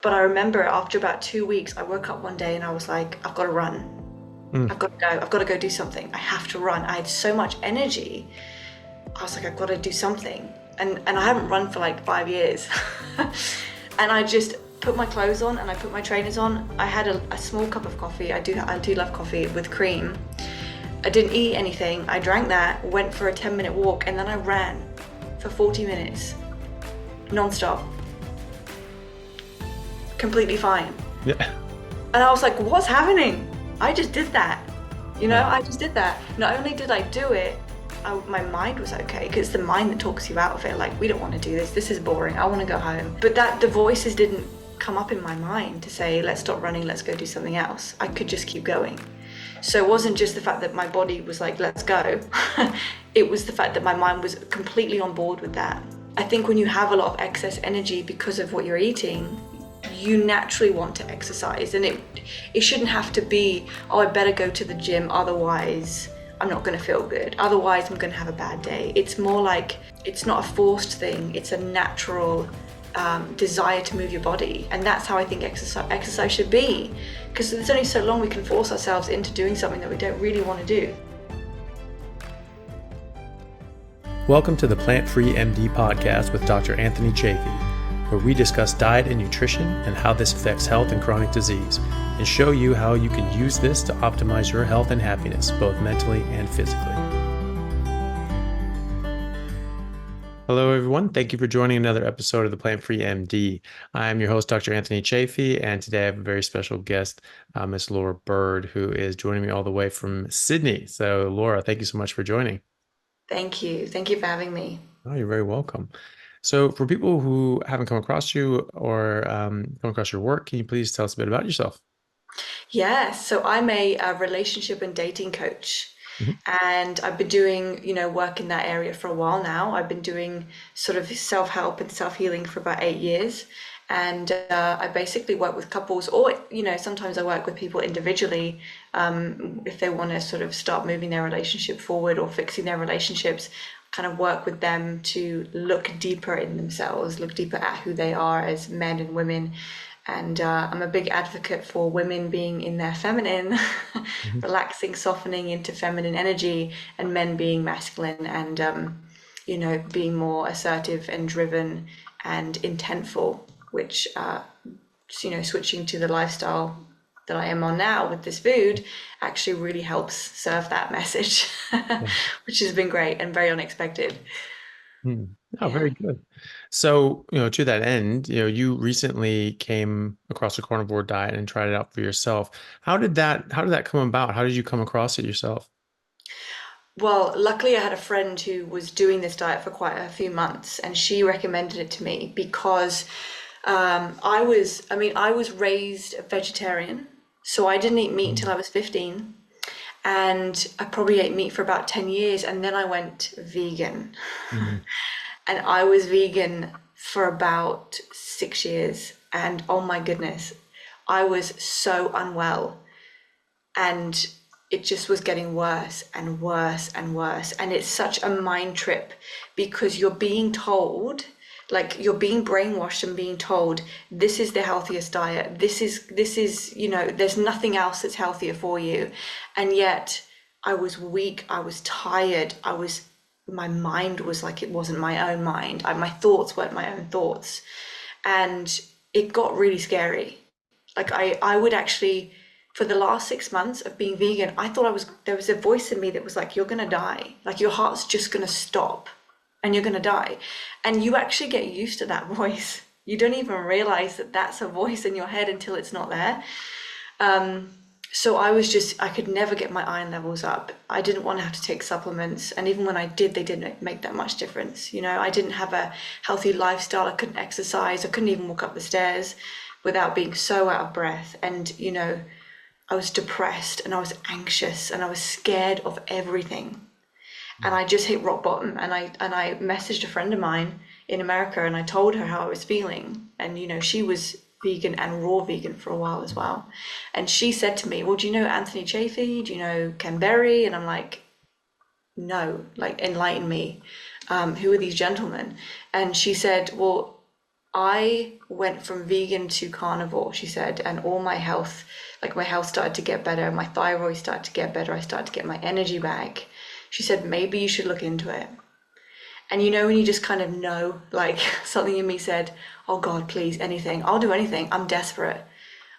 But I remember after about 2 weeks, I woke up one day and I was like, I've got to run. Mm. I've got to go. I've got to go do something. I have to run. I had so much energy. I was like, I've got to do something. And I haven't run for like 5 years. And I just put my clothes on and I put my trainers on. I had a small cup of coffee. I do love coffee with cream. I didn't eat anything. I drank that, went for a 10-minute walk, and then I ran for 40 minutes, non-stop. Completely fine. Yeah. And I was like, what's happening? I just did that. Yeah. I just did that. Not only did I do it, my mind was okay, because it's the mind that talks you out of it. Like, we don't want to do this. This is boring. I want to go home. But the voices didn't come up in my mind to say, let's stop running. Let's go do something else. I could just keep going. So it wasn't just the fact that my body was like, let's go. It was the fact that my mind was completely on board with that. I think when you have a lot of excess energy because of what you're eating, you naturally want to exercise, and it shouldn't have to be, oh, I better go to the gym, otherwise I'm not going to feel good, otherwise I'm going to have a bad day. It's more like, it's not a forced thing, it's a natural desire to move your body. And that's how I think exercise should be, because there's only so long we can force ourselves into doing something that we don't really want to do. Welcome to the Plant-Free MD podcast with Dr. Anthony Chaffee, where we discuss diet and nutrition and how this affects health and chronic disease, and show you how you can use this to optimize your health and happiness, both mentally and physically. Hello, everyone. Thank you for joining another episode of the Plant-Free MD. I'm your host, Dr. Anthony Chaffee, and today I have a very special guest, Miss Laura Bird, who is joining me all the way from Sydney. So, Laura, thank you so much for joining. Thank you for having me. Oh, you're very welcome. So for people who haven't come across you or come across your work, can you please tell us a bit about yourself? Yeah, so I'm a relationship and dating coach. Mhm. And I've been doing, work in that area for a while now. I've been doing sort of self-help and self-healing for about 8 years. And I basically work with couples, or, sometimes I work with people individually if they want to sort of start moving their relationship forward or fixing their relationships. Kind of work with them to look deeper in themselves, look deeper at who they are as men and women. And I'm a big advocate for women being in their feminine, Mhm. relaxing, softening into feminine energy, and men being masculine and, being more assertive and driven and intentful, which, switching to the lifestyle that I am on now with this food actually really helps serve that message, Yeah. which has been great and very unexpected. Hmm. Oh, Yeah. very good. So, to that end, you recently came across a carnivore diet and tried it out for yourself. How did that come about? How did you come across it yourself? Well, luckily I had a friend who was doing this diet for quite a few months, and she recommended it to me because I was raised a vegetarian, so I didn't eat meat until Mm. I was 15, and I probably ate meat for about 10 years, and then I went vegan. Mhm. And I was vegan for about 6 years, and oh my goodness, I was so unwell, and it just was getting worse and worse and worse. And it's such a mind trip, because you're being told, like, you're being brainwashed and being told this is the healthiest diet, this is there's nothing else that's healthier for you. And yet I was weak, I was tired, my mind was like, it wasn't my own mind. My thoughts weren't my own thoughts, and it got really scary. Like, I would actually, for the last 6 months of being vegan, I thought there was a voice in me that was like, you're gonna die. Like, your heart's just gonna stop and you're gonna die. And you actually get used to that voice. You don't even realize that that's a voice in your head until it's not there. So I could never get my iron levels up. I didn't want to have to take supplements. And even when I did, they didn't make that much difference. I didn't have a healthy lifestyle. I couldn't exercise. I couldn't even walk up the stairs without being so out of breath. And, I was depressed and I was anxious and I was scared of everything. And I just hit rock bottom. And I messaged a friend of mine in America, and I told her how I was feeling. And, she was vegan and raw vegan for a while as well. And she said to me, well, do you know Anthony Chaffee? Do you know Ken Berry? And I'm like, no, like, enlighten me. Who are these gentlemen? And she said, well, I went from vegan to carnivore, she said, and all my health, like my health started to get better, my thyroid started to get better, I started to get my energy back. She said, maybe you should look into it. And you know, when you just kind of know, like something in me said, oh God, please, anything. I'll do anything. I'm desperate.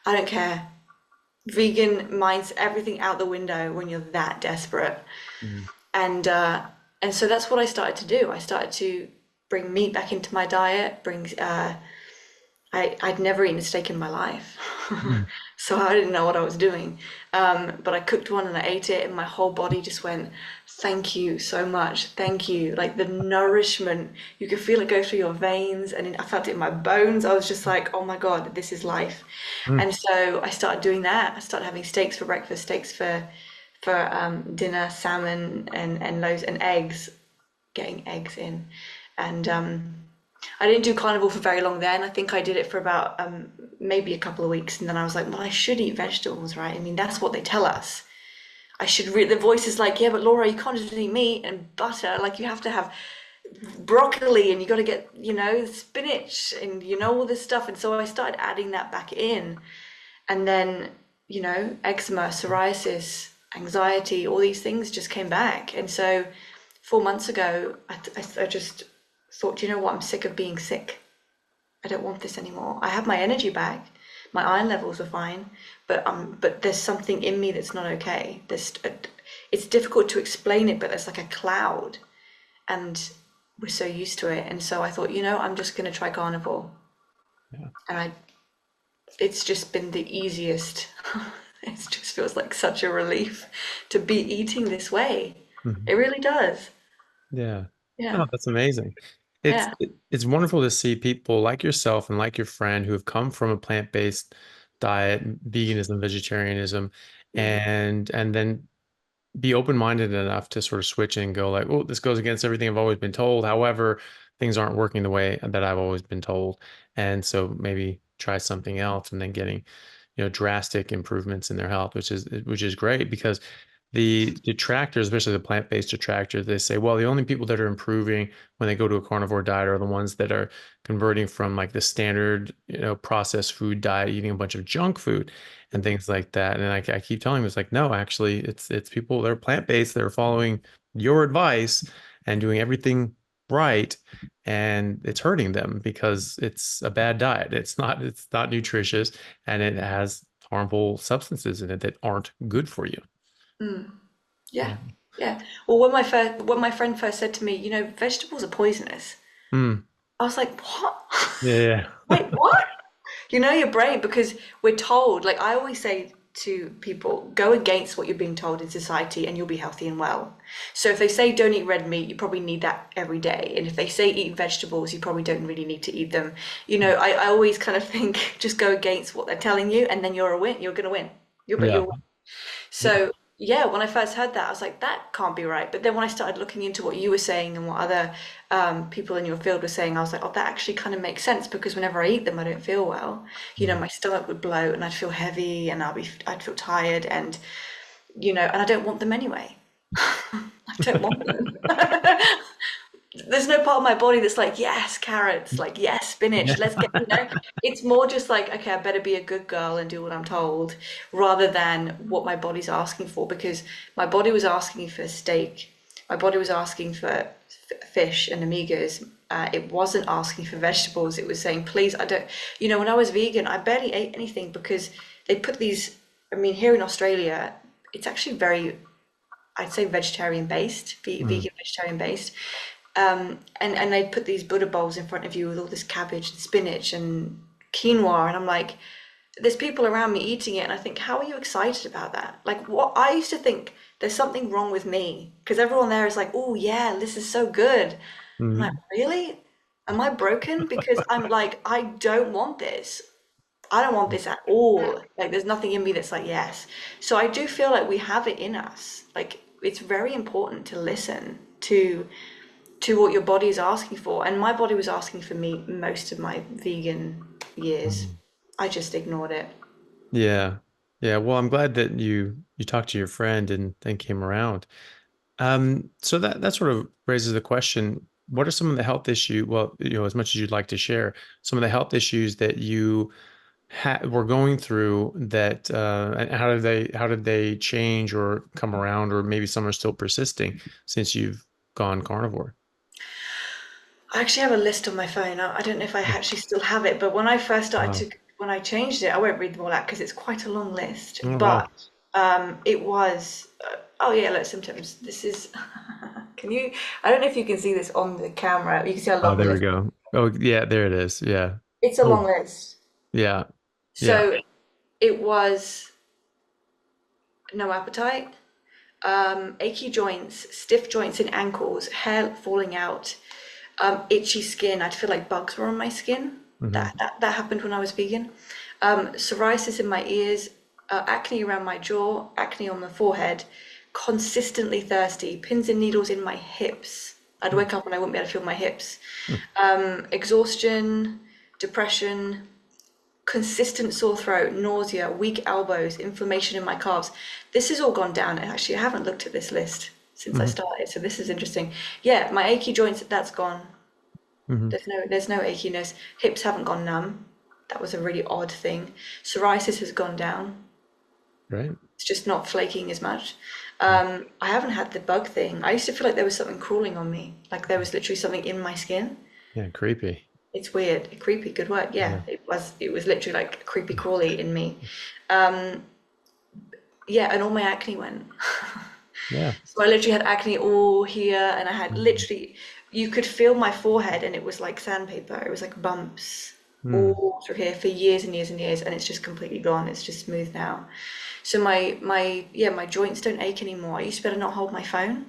I don't care. Vegan minds everything out the window when you're that desperate. Mm. And and so that's what I started to do. I started to bring meat back into my diet, I'd never eaten a steak in my life, Mm. so I didn't know what I was doing. But I cooked one and I ate it, and my whole body just went, "Thank you so much, thank you." Like the nourishment, you could feel it go through your veins, and I felt it in my bones. I was just like, "Oh my God, this is life." Mm. And so I started doing that. I started having steaks for breakfast, steaks for dinner, salmon and loaves and eggs, getting eggs in, and I didn't do carnivore for very long then. I think I did it for about maybe a couple of weeks, and then I was like, well, I should eat vegetables, right? I mean, that's what they tell us. I should read the voice is like, yeah, but Laura, you can't just eat meat and butter. Like you have to have broccoli and you got to get, spinach and all this stuff. And so I started adding that back in, and then eczema, psoriasis, anxiety, all these things just came back. And so 4 months ago, I just thought, you know what, I'm sick of being sick. I don't want this anymore. I have my energy back. My iron levels are fine, but there's something in me that's not okay. It's difficult to explain it, but there's like a cloud, and we're so used to it. And so I thought, I'm just gonna try carnivore, Yeah. and it's just been the easiest. It just feels like such a relief to be eating this way. Mhm. It really does. Yeah. Yeah, Oh, that's amazing. yeah. It's wonderful to see people like yourself and like your friend who have come from a plant-based diet, veganism, vegetarianism, Mm, and then be open-minded enough to sort of switch and go like, oh, this goes against everything I've always been told. However, things aren't working the way that I've always been told. And so maybe try something else and then getting, drastic improvements in their health, which is great because the detractors, especially the plant-based detractors, they say, well, the only people that are improving when they go to a carnivore diet are the ones that are converting from like the standard, processed food diet, eating a bunch of junk food and things like that. And I keep telling them, it's like, no, actually, it's people that are plant-based that are following your advice and doing everything right, and it's hurting them because it's a bad diet. It's not nutritious, and it has harmful substances in it that aren't good for you. mm. Yeah, Yeah. yeah. Well, when my friend first said to me, vegetables are poisonous, Mm. I was like, what? Yeah. Wait, what? Your brain, because we're told, like I always say to people, go against what you're being told in society and you'll be healthy and well. So if they say don't eat red meat, you probably need that every day. And if they say eat vegetables, you probably don't really need to eat them. I always kind of think just go against what they're telling you and then you're gonna win. Yeah. You'll win. Yeah. So yeah, when I first heard that, I was like, that can't be right. But then when I started looking into what you were saying and what other people in your field were saying, I was like, oh, that actually kind of makes sense because whenever I eat them, I don't feel well. Mm. My stomach would bloat and I'd feel heavy and I'd feel tired and and I don't want them anyway. I don't want them. There's no part of my body that's like, yes, carrots, like, yes, Yeah. spinach, let's get, it's more just like, okay, I better be a good girl and do what I'm told rather than what my body's asking for because my body was asking for steak, my body was asking for fish and omegas. It wasn't asking for vegetables. It was saying, please, I don't, when I was vegan, I barely ate anything because they put these, I mean, here in Australia, it's actually very, I'd say vegetarian based, Mm. vegan vegetarian based. And they put these Buddha bowls in front of you with all this cabbage and spinach and quinoa, and I'm like, there's people around me eating it, and I think, how are you excited about that? Like, what I used to think there's something wrong with me because everyone there is like, oh yeah, this is so good. I'm like, Mm. really? Am I broken? Because I'm like, I don't want this. I don't want this at all. Like, there's nothing in me that's like, yes. So I do feel like we have it in us. Like, it's very important to listen to what your body is asking for. And my body was asking for meat most of my vegan years. Mm. I just ignored it. Yeah. Yeah. Well, I'm glad that you talked to your friend and then came around. So that sort of raises the question. what are some of the health issues? Well, as much as you'd like to share, some of the health issues that you were going through that, and how did they change or come around, or maybe some are still persisting since you've gone carnivore? I actually have a list on my phone. I don't know if I actually still have it, but when I first started Wow. when I changed it, I won't read them all out because it's quite a long list. Oh, But wow. it was, oh yeah, look, symptoms. This is, can you, I don't know if you can see this on the camera. You can see how Oh, long the there we list. go. Oh, yeah, there it is. Yeah. It's a long Oh, list. yeah. Yeah. So it was no appetite, achy joints, stiff joints in ankles, hair falling out, itchy skin. I'd feel like bugs were on my skin. Hmm. That happened when I was vegan. Psoriasis in my ears, acne around my jaw, acne on the forehead, consistently thirsty, pins and needles in my hips. I'd wake up and I wouldn't be able to feel my hips. Exhaustion, depression, consistent sore throat, nausea, weak elbows, inflammation in my calves. This has all gone down. And actually, I haven't looked at this list since I Hmm. started, so this is interesting. Yeah, my achy joints, that's gone. Hmm. There's no achiness. Hips haven't gone numb. That was a really odd thing. Psoriasis has gone down. Right. It's just not flaking as much. I haven't had the bug thing. I used to feel like there was something crawling on me, like there was literally something in my skin. Yeah. Creepy. It's weird. Creepy, good word. Yeah, Yeah. it was literally like creepy crawly in me. Um, yeah, and all my acne went. Yeah. So I literally had acne all here, and I had literally, you could feel my forehead, and it was like sandpaper. It was like bumps Mm. all through here for years and years and years, and it's just completely gone. It's just smooth now. So my joints don't ache anymore. I used to be able to not hold my phone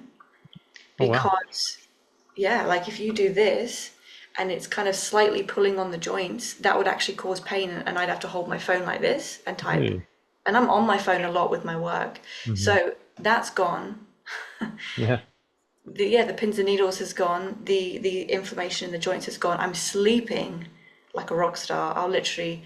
Oh, wow. because, yeah, like if you do this and it's kind of slightly pulling on the joints, that would actually cause pain, and I'd have to hold my phone like this and type. Hey. And I'm on my phone a lot with my work. Hmm. So that's gone. Yeah. The pins and needles has gone. The inflammation in the joints has gone. I'm sleeping like a rock star. I'll literally,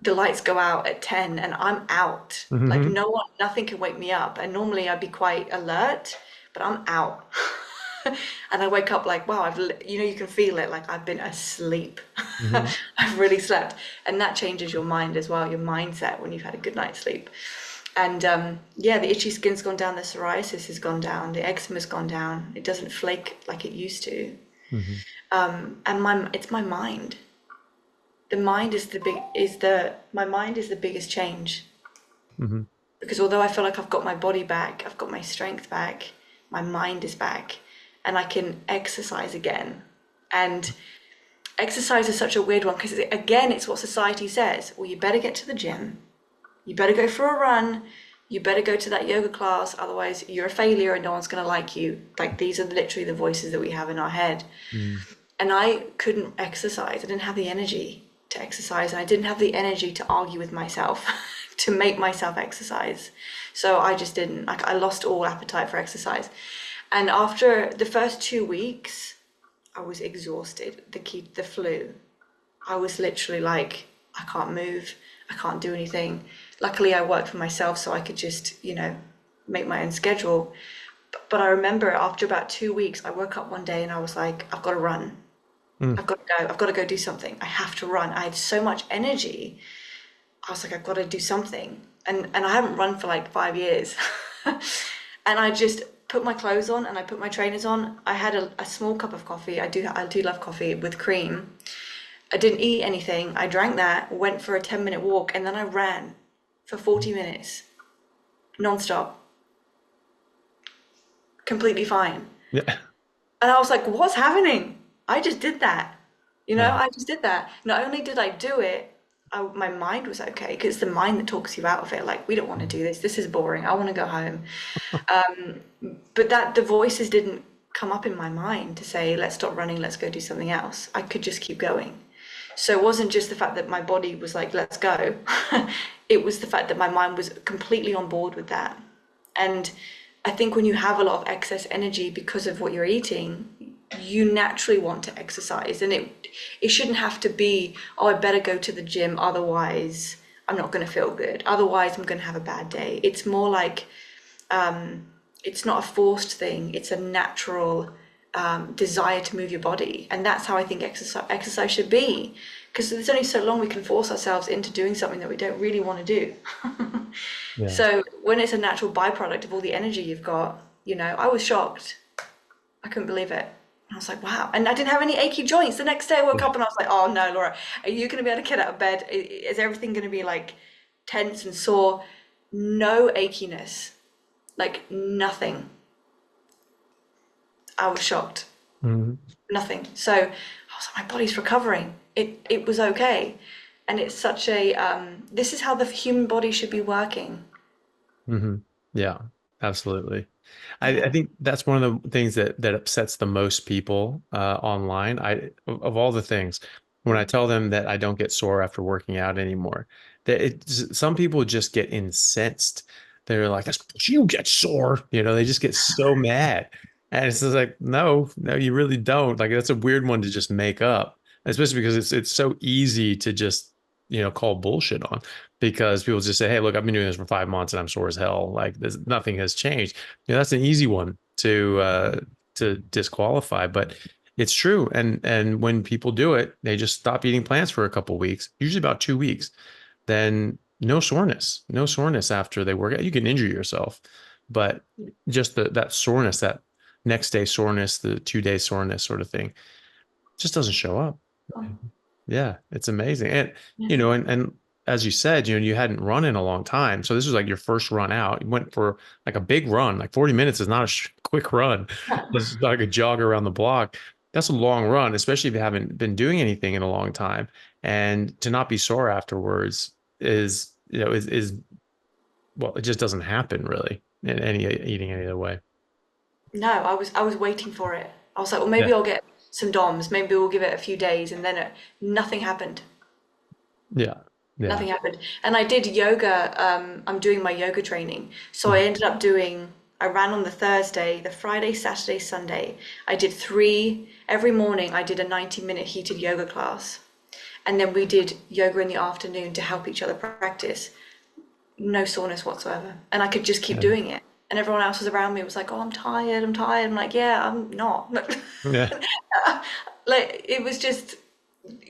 the lights go out at 10 and I'm out. Like Hmm. no one, nothing can wake me up. And normally I'd be quite alert, but I'm out. And I wake up like, wow, you can feel it, like I've been asleep. Hmm. I've really slept. And that changes your mind as well, your mindset when you've had a good night's sleep. And yeah, the itchy skin's gone down, the psoriasis has gone down, the eczema's gone down. It doesn't flake like it used to. Hmm. And it's my mind. The mind is my mind is the biggest change. Hmm. Because although I feel like I've got my body back, I've got my strength back, my mind is back, and I can exercise again. And exercise is such a weird one because, again, it's what society says. Well, you better get to the gym, you better go for a run, you better go to that yoga class, otherwise you're a failure and no one's going to like you. Like, these are literally the voices that we have in our head. Mm. And I couldn't exercise. I didn't have the energy to exercise, and I didn't have the energy to argue with myself to make myself exercise. So I just didn't. Like, I lost all appetite for exercise. And after the first 2 weeks, I was exhausted. The flu. I was literally like, I can't move. I can't do anything. Luckily, I worked for myself, so I could just, make my own schedule. But I remember after about 2 weeks, I woke up one day and I was like, I've got to run. Mm. I've got to go. I've got to go do something. I have to run. I had so much energy. I was like, I've got to do something. And I haven't run for like 5 years. And I just put my clothes on and I put my trainers on. I had a small cup of coffee. I do love coffee with cream. I didn't eat anything. I drank that, went for a 10-minute walk, and then I ran for 40 minutes, nonstop, completely fine. Yeah. And I was like, what's happening? I just did that. Wow. I just did that. Not only did I do it, my mind was okay, because it's the mind that talks you out of it. Like, we don't want to do this. This is boring. I want to go home. But the voices didn't come up in my mind to say, let's stop running, let's go do something else. I could just keep going. So it wasn't just the fact that my body was like, let's go. It was the fact that my mind was completely on board with that. And I think when you have a lot of excess energy because of what you're eating, you naturally want to exercise. And it shouldn't have to be, oh, I better go to the gym, otherwise I'm not going to feel good. Otherwise I'm going to have a bad day. It's more like, it's not a forced thing. It's a natural desire to move your body. And that's how I think exercise should be, because there's only so long we can force ourselves into doing something that we don't really want to do. Yeah. So when it's a natural byproduct of all the energy you've got, I was shocked. I couldn't believe it. I was like, wow. And I didn't have any achy joints. The next day I woke up and I was like, oh no, Laura, are you going to be able to get out of bed? Is everything going to be like tense and sore? No achiness, like nothing. I was shocked. Mm-hmm. Nothing. So I was like, my body's recovering. It was okay. And it's such this is how the human body should be working. Mm-hmm. Yeah, absolutely. I, Yeah. I think that's one of the things that upsets the most people online. Of all the things, when I tell them that I don't get sore after working out anymore, some people just get incensed. They're like, "You get sore," they just get so mad, and it's just like, no, you really don't. Like that's a weird one to just make up, especially because it's so easy to just call bullshit on, because people just say, hey, look, I've been doing this for 5 months and I'm sore as hell. Like nothing has changed. That's an easy one to disqualify, but it's true. And when people do it, they just stop eating plants for a couple of weeks, usually about 2 weeks. Then no soreness after they work out. You can injure yourself, but just that soreness, that next day soreness, the 2 day soreness sort of thing, just doesn't show up. Oh, Yeah, it's amazing. And yeah. and as you said, you hadn't run in a long time. So this was like your first run out. You went for like a big run. Like 40 minutes is not a quick run. It's like a jog around the block. That's a long run, especially if you haven't been doing anything in a long time. And to not be sore afterwards is well, it just doesn't happen really in eating any other way. No, I was waiting for it. I was like, well, maybe Yeah. I'll get some DOMs. Maybe we'll give it a few days, and then nothing happened. Yeah. Yeah. Nothing happened. And I did yoga. I'm doing my yoga training. So I ended up I ran on the Thursday, the Friday, Saturday, Sunday. I did every morning I did a 90-minute heated yoga class. And then we did yoga in the afternoon to help each other practice. No soreness whatsoever. And I could just keep doing it. And everyone else was around me was like, oh, I'm tired, I'm tired. I'm like, yeah, I'm not. Yeah. Like, it was just,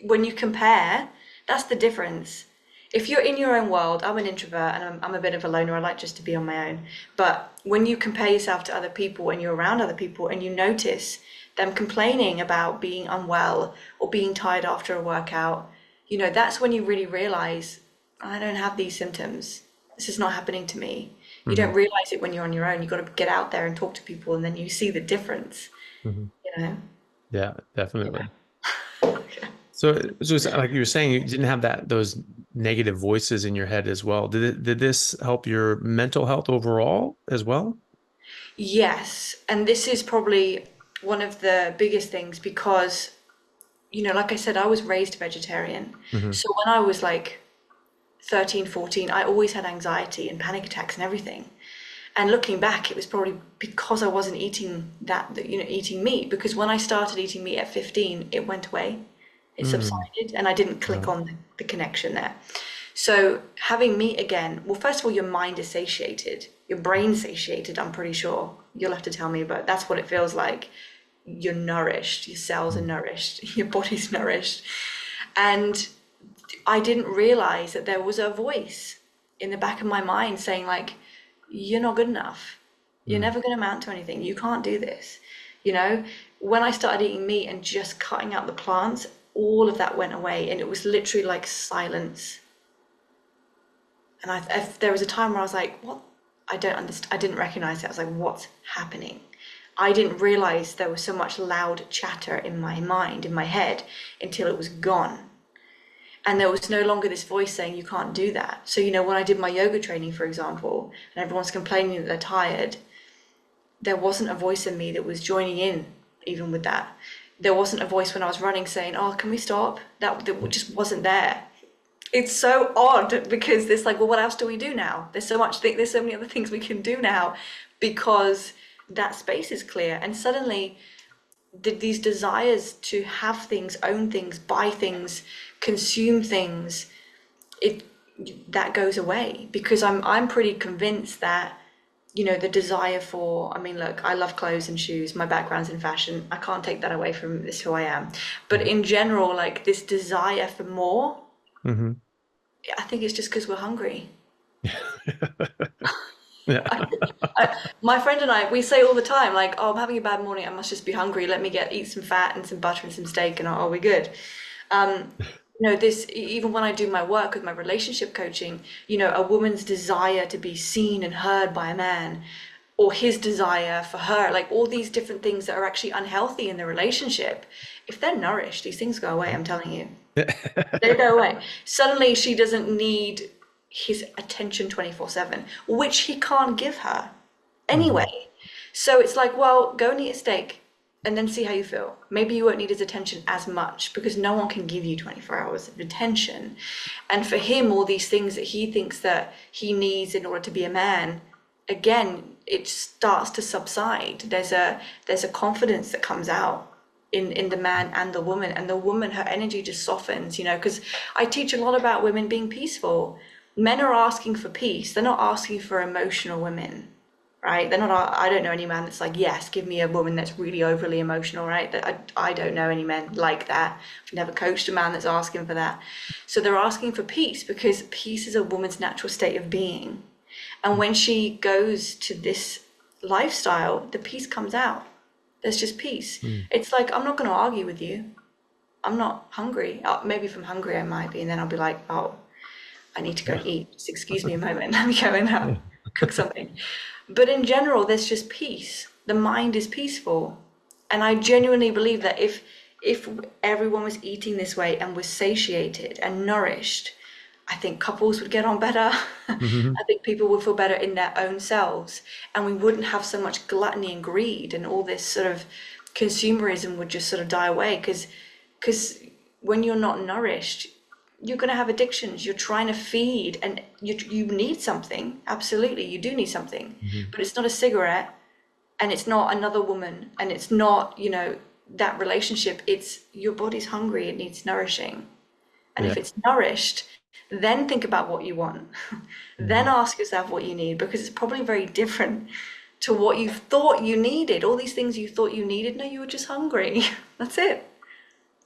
when you compare, that's the difference. If you're in your own world, I'm an introvert and I'm a bit of a loner. I like just to be on my own. But when you compare yourself to other people and you're around other people and you notice them complaining about being unwell or being tired after a workout, that's when you really realize, I don't have these symptoms. This is not happening to me. You don't realize it when you're on your own. You've got to get out there and talk to people, and then you see the difference, Mhm. you know? Yeah, definitely. Okay. So it's like you were saying, you didn't have those negative voices in your head as well. Did this help your mental health overall as well? Yes, and this is probably one of the biggest things because, like I said, I was raised vegetarian. Hmm. So when I was like 13, 14, I always had anxiety and panic attacks and everything. And looking back, it was probably because I wasn't eating eating meat. Because when I started eating meat at 15, it went away, it subsided, and I didn't click on the connection there. So having meat again, well, first of all, your mind is satiated, your brain's satiated, I'm pretty sure. You'll have to tell me, but that's what it feels like. You're nourished, your cells are nourished, your body's nourished. And I didn't realize that there was a voice in the back of my mind saying, like, you're not good enough. You're never going to amount to anything. You can't do this. When I started eating meat and just cutting out the plants, all of that went away. And it was literally like silence. And there was a time where I was like, what? I don't understand. I didn't recognize it. I was like, what's happening? I didn't realize there was so much loud chatter in my mind, in my head, until it was gone. And there was no longer this voice saying, you can't do that. So, when I did my yoga training, for example, and everyone's complaining that they're tired, there wasn't a voice in me that was joining in even with that. There wasn't a voice when I was running saying, oh, can we stop? That just wasn't there. It's so odd because it's like, well, what else do we do now? There's so many other things we can do now because that space is clear. And suddenly these desires to have things, own things, buy things, consume things, that goes away because I'm pretty convinced that the desire for, I mean, look, I love clothes and shoes. My background's in fashion. I can't take that away from this who I am. But in general, like this desire for more, Mm-hmm. I think it's just because we're hungry. Yeah. My friend and I, we say all the time, like, oh, I'm having a bad morning. I must just be hungry. Let me eat some fat and some butter and some steak, and are we good? Um, this even when I do my work with my relationship coaching, a woman's desire to be seen and heard by a man, or his desire for her, like all these different things that are actually unhealthy in the relationship. If they're nourished, these things go away. I'm telling you, they go away. Suddenly, she doesn't need his attention 24/7, which he can't give her Hmm. anyway. So it's like, well, go and eat a steak and then see how you feel. Maybe you won't need his attention as much because no one can give you 24 hours of attention. And for him, all these things that he thinks that he needs in order to be a man, again, it starts to subside. There's a confidence that comes out in the man and the woman. And the woman, her energy just softens, because I teach a lot about women being peaceful. Men are asking for peace. They're not asking for emotional women, right? They're not. I don't know any man that's like, yes, give me a woman that's really overly emotional, right? I don't know any men like that. I've never coached a man that's asking for that. So they're asking for peace because peace is a woman's natural state of being. And when she goes to this lifestyle, the peace comes out. There's just peace. It's like, I'm not going to argue with you. I'm not hungry. Maybe if I'm hungry, I might be. And then I'll be like, oh, I need to go Yeah. and eat. Just excuse me a moment. Let me go and Yeah. cook something. But in general, there's just peace. The mind is peaceful. And I genuinely believe that if everyone was eating this way and was satiated and nourished, I think couples would get on better. Hmm. I think people would feel better in their own selves. And we wouldn't have so much gluttony and greed, and all this sort of consumerism would just sort of die away. Because when you're not nourished, you're going to have addictions. You're trying to feed, and you need something. Absolutely, you do need something. Hmm. But it's not a cigarette, and it's not another woman, and it's not, that relationship. It's your body's hungry, it needs nourishing. And Yeah. if it's nourished, then think about what you want. Then Hmm. ask yourself what you need, because it's probably very different to what you thought you needed. All these things you thought you needed, no, you were just hungry. That's it.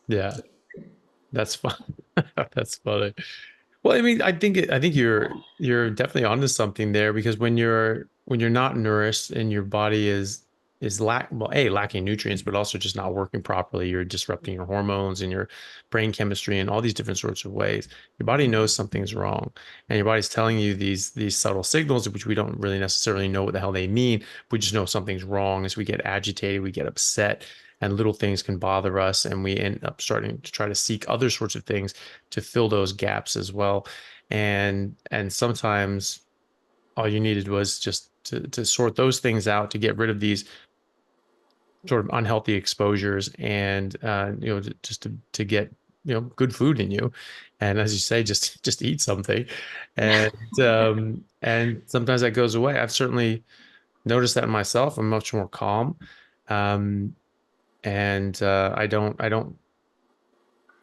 Yeah. That's fun. That's funny. Well, I mean, I think you're definitely onto something there, because when you're not nourished and your body is lacking nutrients, but also just not working properly, you're disrupting your hormones and your brain chemistry and all these different sorts of ways. Your body knows something's wrong, and your body's telling you these subtle signals, which we don't really necessarily know what the hell they mean. We just know something's wrong. As we get agitated, we get upset, and little things can bother us, and we end up starting to try to seek other sorts of things to fill those gaps as well. And sometimes all you needed was just to sort those things out, to get rid of these sort of unhealthy exposures, and just to get good food in you. And as you say, just eat something. And sometimes that goes away. I've certainly noticed that in myself. I'm much more calm. um, and I don't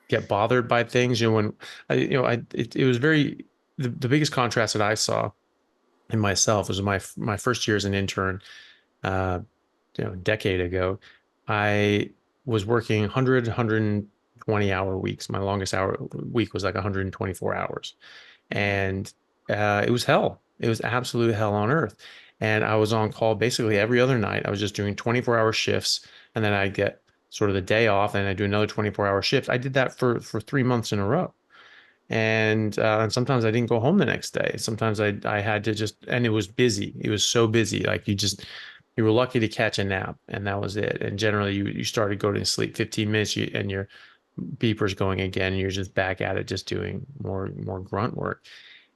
get bothered by things. When it was very, the biggest contrast that I saw in myself was my first year as an intern, uh, a decade ago. I was working 100 hour weeks. My longest hour week was like 124 hours, and it was hell. It was absolute hell on earth. And I was on call basically every other night. I was just doing 24-hour shifts, and then I'd get sort of the day off, and I do another 24-hour shift. I did that for 3 months in a row. And sometimes I didn't go home the next day. Sometimes I had to just, and it was busy. It was so busy. Like you were lucky to catch a nap, and that was it. And generally you started going to sleep 15 minutes, and your beeper's going again, and you're just back at it, just doing more grunt work.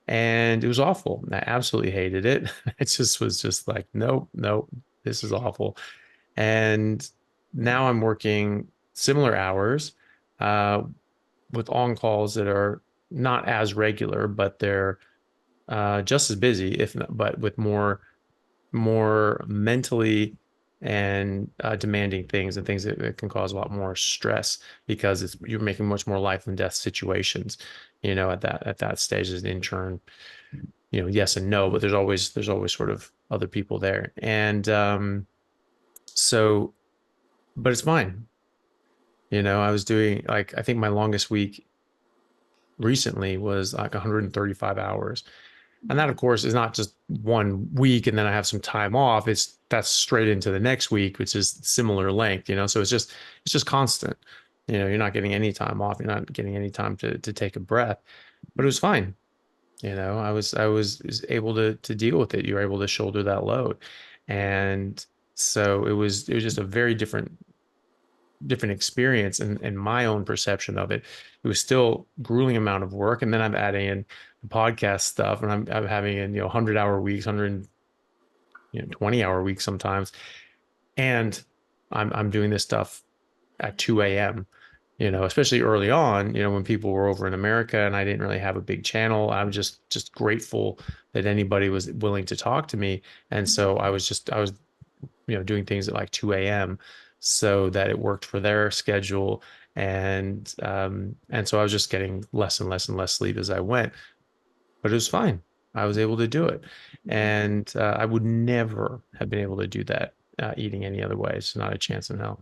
And it was awful. I absolutely hated it. It just was just like, nope, nope, this is awful. And now I'm working similar hours, uh, with on calls that are not as regular, but they're just as busy, if not, but with more mentally and demanding things, and things that can cause a lot more stress, because you're making much more life and death situations, at that stage as an intern. yes and no, but there's always sort of other people there. And so, but it's fine. I was doing, like, I think my longest week recently was like 135 hours. And that, of course, is not just 1 week and then I have some time off. That's straight into the next week, which is similar length, So it's just constant. You're not getting any time off. You're not getting any time to take a breath. But it was fine. I was able to deal with it. You were able to shoulder that load. And so it was just a very different experience and my own perception of it. It was still grueling amount of work. And then I'm adding in the podcast stuff, and I'm having in, 100-hour weeks, 120-hour weeks sometimes. And I'm doing this stuff at 2 a.m., especially early on, when people were over in America and I didn't really have a big channel. I'm just grateful that anybody was willing to talk to me. And so I was doing things at like 2 a.m. so that it worked for their schedule. And so I was just getting less and less and less sleep as I went, but it was fine. I was able to do it. And I would never have been able to do that eating any other way. It's not a chance in hell.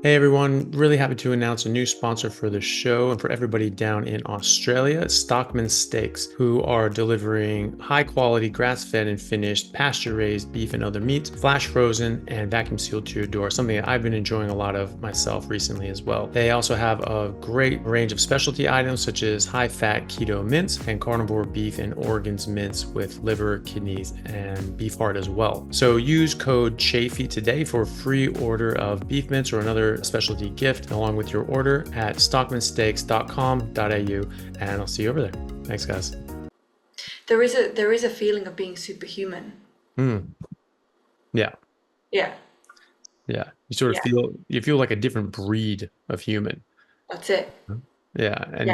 Hey everyone, really happy to announce a new sponsor for the show and for everybody down in Australia, Stockman Steaks, who are delivering high quality grass-fed and finished pasture-raised beef and other meats, flash frozen and vacuum sealed to your door, something that I've been enjoying a lot of myself recently as well. They also have a great range of specialty items such as high-fat keto mince and carnivore beef and organs mince with liver, kidneys, and beef heart as well. So use code Chaffee today for a free order of beef mince or another specialty gift along with your order at stockmansteaks.com.au, and I'll see you over there. Thanks, guys. There is a feeling of being superhuman. Yeah. Yeah. You sort of feel like a different breed of human. That's it. Yeah. And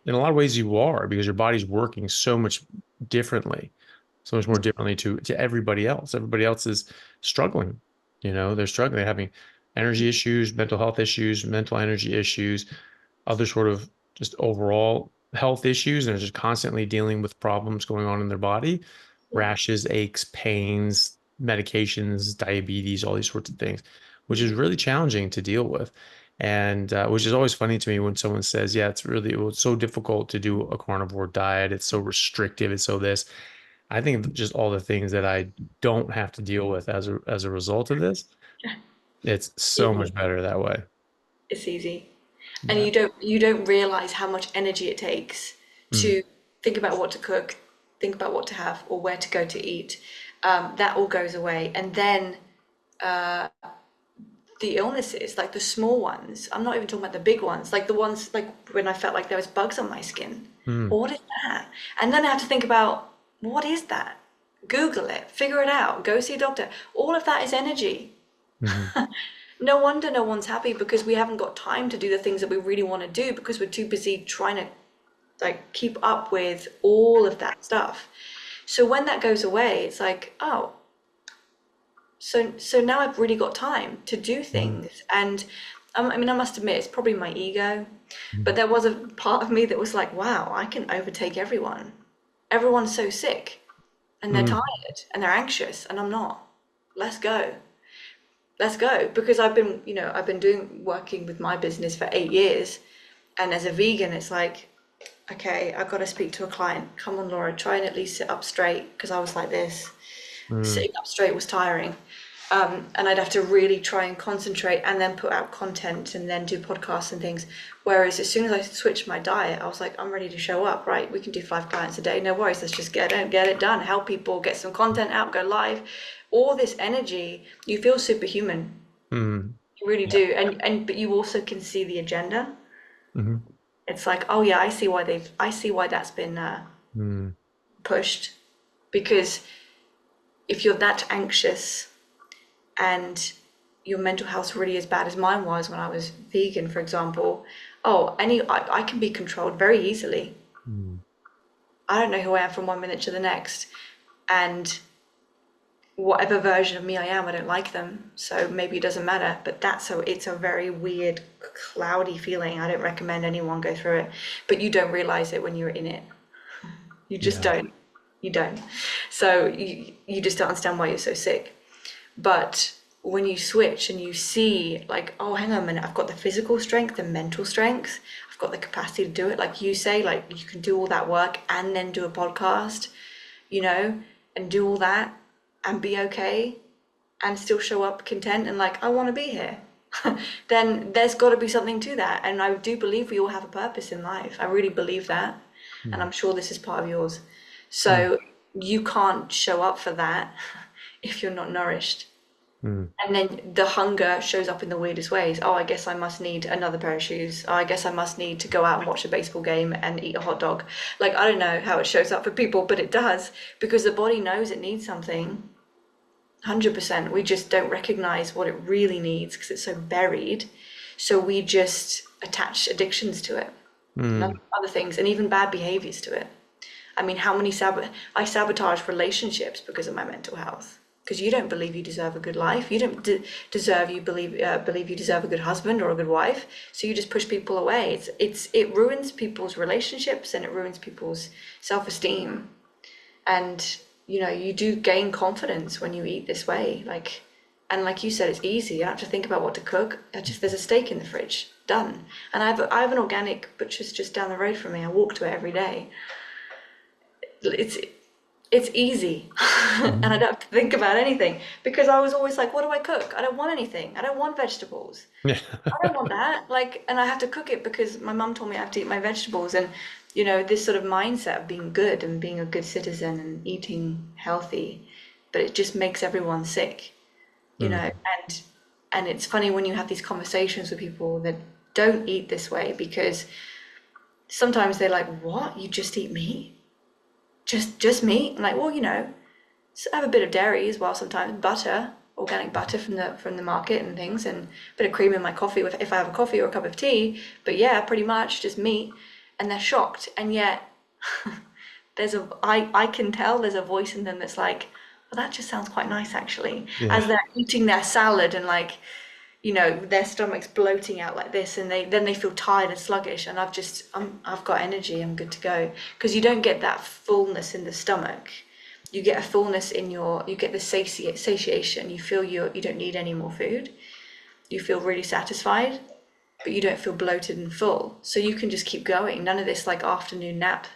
in a lot of ways you are, because your body's working so much differently, so much more differently to everybody else. Everybody else is struggling. They're struggling. They're having energy issues, mental health issues, mental energy issues, other sort of just overall health issues. And they're just constantly dealing with problems going on in their body, rashes, aches, pains, medications, diabetes, all these sorts of things, which is really challenging to deal with. And which is always funny to me when someone says, yeah, it's so difficult to do a carnivore diet. It's so restrictive. It's so this. I think just all the things that I don't have to deal with as a result of this, it's so much better that way. It's easy. And you don't realize how much energy it takes to think about what to cook, think about what to have, or where to go to eat. That all goes away. And then the illnesses, like the small ones, I'm not even talking about the big ones, like the ones like when I felt like there was bugs on my skin. What is that? And then I have to think about, what is that? Google it, figure it out, go see a doctor. All of that is energy. No wonder no one's happy, because we haven't got time to do the things that we really want to do, because we're too busy trying to like keep up with all of that stuff. So when that goes away, it's like, oh, so now I've really got time to do things. And I mean, I must admit, it's probably my ego, but there was a part of me that was like, wow, I can overtake everyone. Everyone's so sick and they're tired and they're anxious, and I'm not. Let's go, because I've been working with my business for 8 years, and as a vegan, it's like, okay, I've got to speak to a client. Come on, Laura, try and at least sit up straight, because I was like this. Sitting up straight was tiring, and I'd have to really try and concentrate, and then put out content, and then do podcasts and things. Whereas as soon as I switched my diet, I was like, I'm ready to show up. Right, we can do 5 clients a day, no worries. Let's just get it done. Help people, get some content out, go live. All this energy, you feel superhuman. You really do. But you also can see the agenda. It's like, oh yeah, I see why that's been pushed. Because if you're that anxious and your mental health's really as bad as mine was when I was vegan, for example, I can be controlled very easily. I don't know who I am from one minute to the next, and whatever version of me I am, I don't like them, so maybe it doesn't matter. But it's a very weird, cloudy feeling. I don't recommend anyone go through it, but you don't realize it when you're in it. You just don't. You don't. So you just don't understand why you're so sick. But when you switch and you see, like, oh, hang on a minute, I've got the physical strength, the mental strength, I've got the capacity to do it. Like you say, like you can do all that work and then do a podcast, and do all that and be okay and still show up content and like, I want to be here. Then there's got to be something to that. And I do believe we all have a purpose in life. I really believe that. And I'm sure this is part of yours. So you can't show up for that if you're not nourished. And then the hunger shows up in the weirdest ways. Oh, I guess I must need another pair of shoes. Oh, I guess I must need to go out and watch a baseball game and eat a hot dog. Like, I don't know how it shows up for people, but it does, because the body knows it needs something. 100%. We just don't recognize what it really needs because it's so buried. So we just attach addictions to it, and other things, and even bad behaviors to it. I mean, how many I sabotage relationships because of my mental health. Because you don't believe you deserve a good life. You don't believe you deserve a good husband or a good wife. So you just push people away. It ruins people's relationships and it ruins people's self-esteem. And you do gain confidence when you eat this way. And like you said, it's easy. You don't have to think about what to cook. There's a steak in the fridge, done. And I have an organic butcher's just down the road from me. I walk to it every day. It's easy. And I don't have to think about anything, because I was always like, what do I cook? I don't want anything. I don't want vegetables. Yeah. I don't want that. And I have to cook it because my mum told me I have to eat my vegetables. And, this sort of mindset of being good and being a good citizen and eating healthy, but it just makes everyone sick, and it's funny when you have these conversations with people that don't eat this way, because sometimes they're like, what? You just eat meat? Just meat? I'm like, well, so I have a bit of dairy as well sometimes, butter, organic butter from the market and things, and a bit of cream in my coffee if I have a coffee or a cup of tea. But yeah, pretty much just meat. And they're shocked, and yet I can tell there's a voice in them that's like, well, that just sounds quite nice actually. Yeah. As they're eating their salad and their stomach's bloating out like this, and they feel tired and sluggish, and I've got energy, I'm good to go. Because you don't get that fullness in the stomach. You get a fullness you get the satiation. You feel you don't need any more food. You feel really satisfied, but you don't feel bloated and full. So you can just keep going. None of this afternoon nap.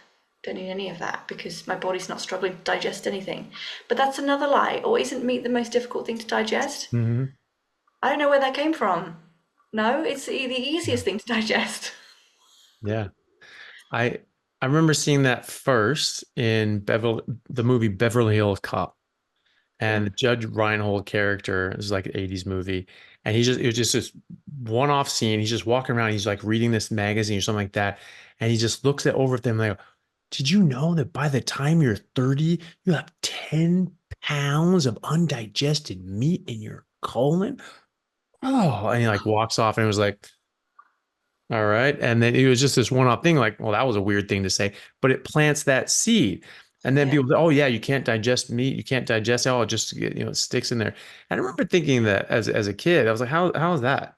Don't need any of that because my body's not struggling to digest anything. But that's another lie. Or isn't meat the most difficult thing to digest? I don't know where that came from. No, it's the easiest thing to digest. Yeah. I remember seeing that first in the movie Beverly Hills Cop. And the Judge Reinhold character is like an 80s movie. And it was just this one-off scene. He's just walking around. He's like reading this magazine or something like that. And he just looks over at them like, did you know that by the time you're 30, you have 10 pounds of undigested meat in your colon? Oh, and he walks off and it was like, all right. And then it was just this one-off thing. Like, well, that was a weird thing to say, but it plants that seed. And then people say, oh yeah, you can't digest meat. You can't digest it. Oh, it just, it sticks in there. And I remember thinking that as a kid, I was like, how is that?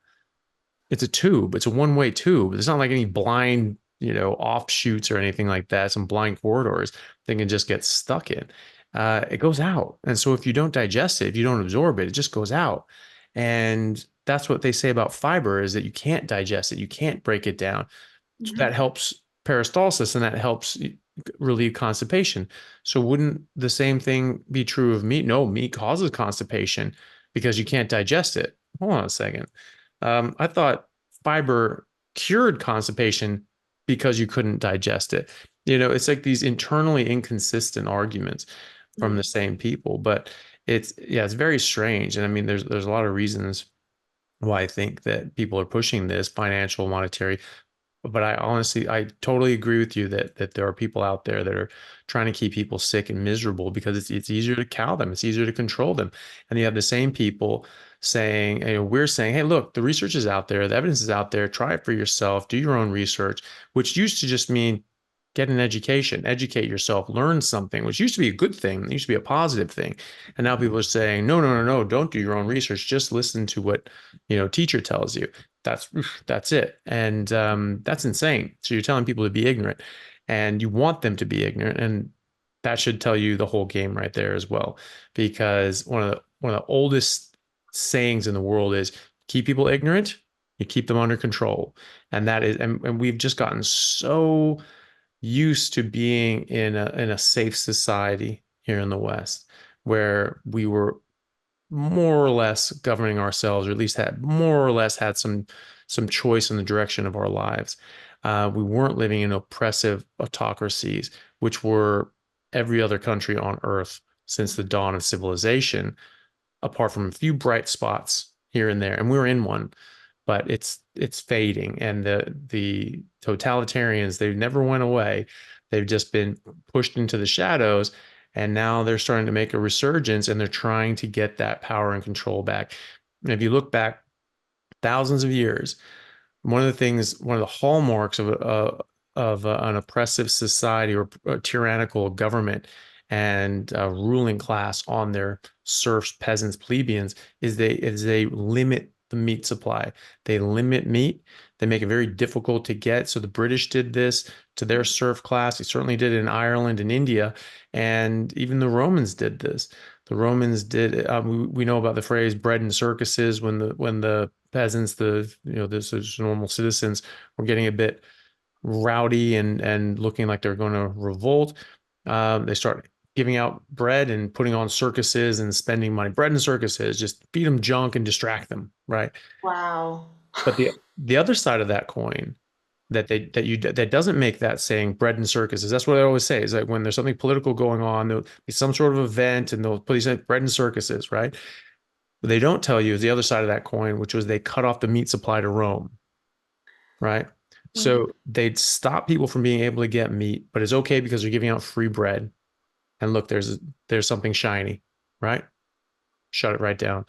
It's a tube. It's a one-way tube. There's not like any blind, offshoots or anything like that. Some blind corridors they can just get stuck in. It goes out. And so if you don't digest it, if you don't absorb it, it just goes out. And that's what they say about fiber, is that you can't digest it. You can't break it down. So that helps peristalsis, and that helps relieve constipation. So wouldn't the same thing be true of meat? No, meat causes constipation because you can't digest it. Hold on a second. I thought fiber cured constipation because you couldn't digest it. It's like these internally inconsistent arguments from the same people, but it's very strange. And I mean, there's a lot of reasons why I think that people are pushing this, financial, monetary. But I totally agree with you that there are people out there that are trying to keep people sick and miserable because it's easier to cow them. It's easier to control them. And you have the same people saying, we're saying, hey, look, the research is out there. The evidence is out there. Try it for yourself. Do your own research, which used to just mean get an education, educate yourself, learn something, which used to be a good thing. It used to be a positive thing. And now people are saying, no, don't do your own research. Just listen to what, teacher tells you. That's it. And that's insane. So you're telling people to be ignorant, and you want them to be ignorant. And that should tell you the whole game right there as well. Because one of the oldest sayings in the world is keep people ignorant, you keep them under control. And that is, and we've just gotten so used to being in a safe society here in the West, where we were more or less governing ourselves, or at least had more or less had some choice in the direction of our lives. We weren't living in oppressive autocracies, which were every other country on earth since the dawn of civilization, apart from a few bright spots here and there. And we were in one, but it's fading. And the totalitarians, they never went away. They've just been pushed into the shadows, and now they're starting to make a resurgence, and they're trying to get that power and control back. And if you look back thousands of years, one of the things, one of the hallmarks of an oppressive society or a tyrannical government and ruling class on their serfs, peasants, plebeians is they limit the meat supply. They limit meat. They make it very difficult to get. So the British did this to their serf class. They certainly did it in Ireland and India, and even the Romans did this. The Romans did. We know about the phrase "bread and circuses" when the peasants, the normal citizens, were getting a bit rowdy and looking like they're going to revolt. They start giving out bread and putting on circuses and spending money. Bread and circuses, just feed them junk and distract them, right? Wow. But the other side of that coin that doesn't make that saying bread and circuses. That's what I always say, is like when there's something political going on, there'll be some sort of event and they'll put these like bread and circuses, right? What they don't tell you is the other side of that coin, which was they cut off the meat supply to Rome, right? Mm. So they'd stop people from being able to get meat, but it's okay because they're giving out free bread. And look, there's something shiny, right? Shut it right down.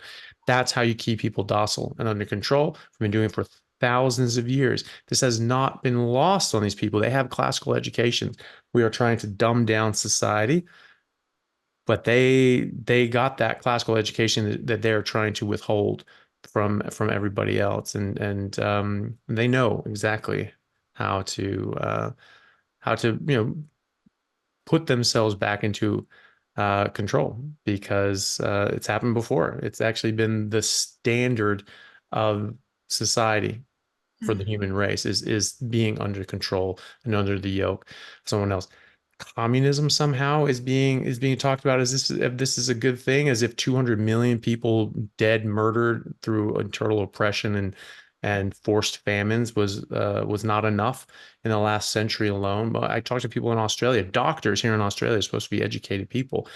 That's how you keep people docile and under control. We've been doing it for thousands of years. This has not been lost on these people. They have classical educations. We are trying to dumb down society, but they got that classical education that they're trying to withhold from everybody else, and they know exactly how to put themselves back into control, because it's happened before. It's actually been the standard of society for the Mm. human race is being under control and under the yoke of someone else. Communism somehow is being talked about as this is a good thing, as if 200 million people dead, murdered through internal oppression and forced famines was not enough in the last century alone. But I talked to people in Australia, doctors here in Australia are supposed to be educated people.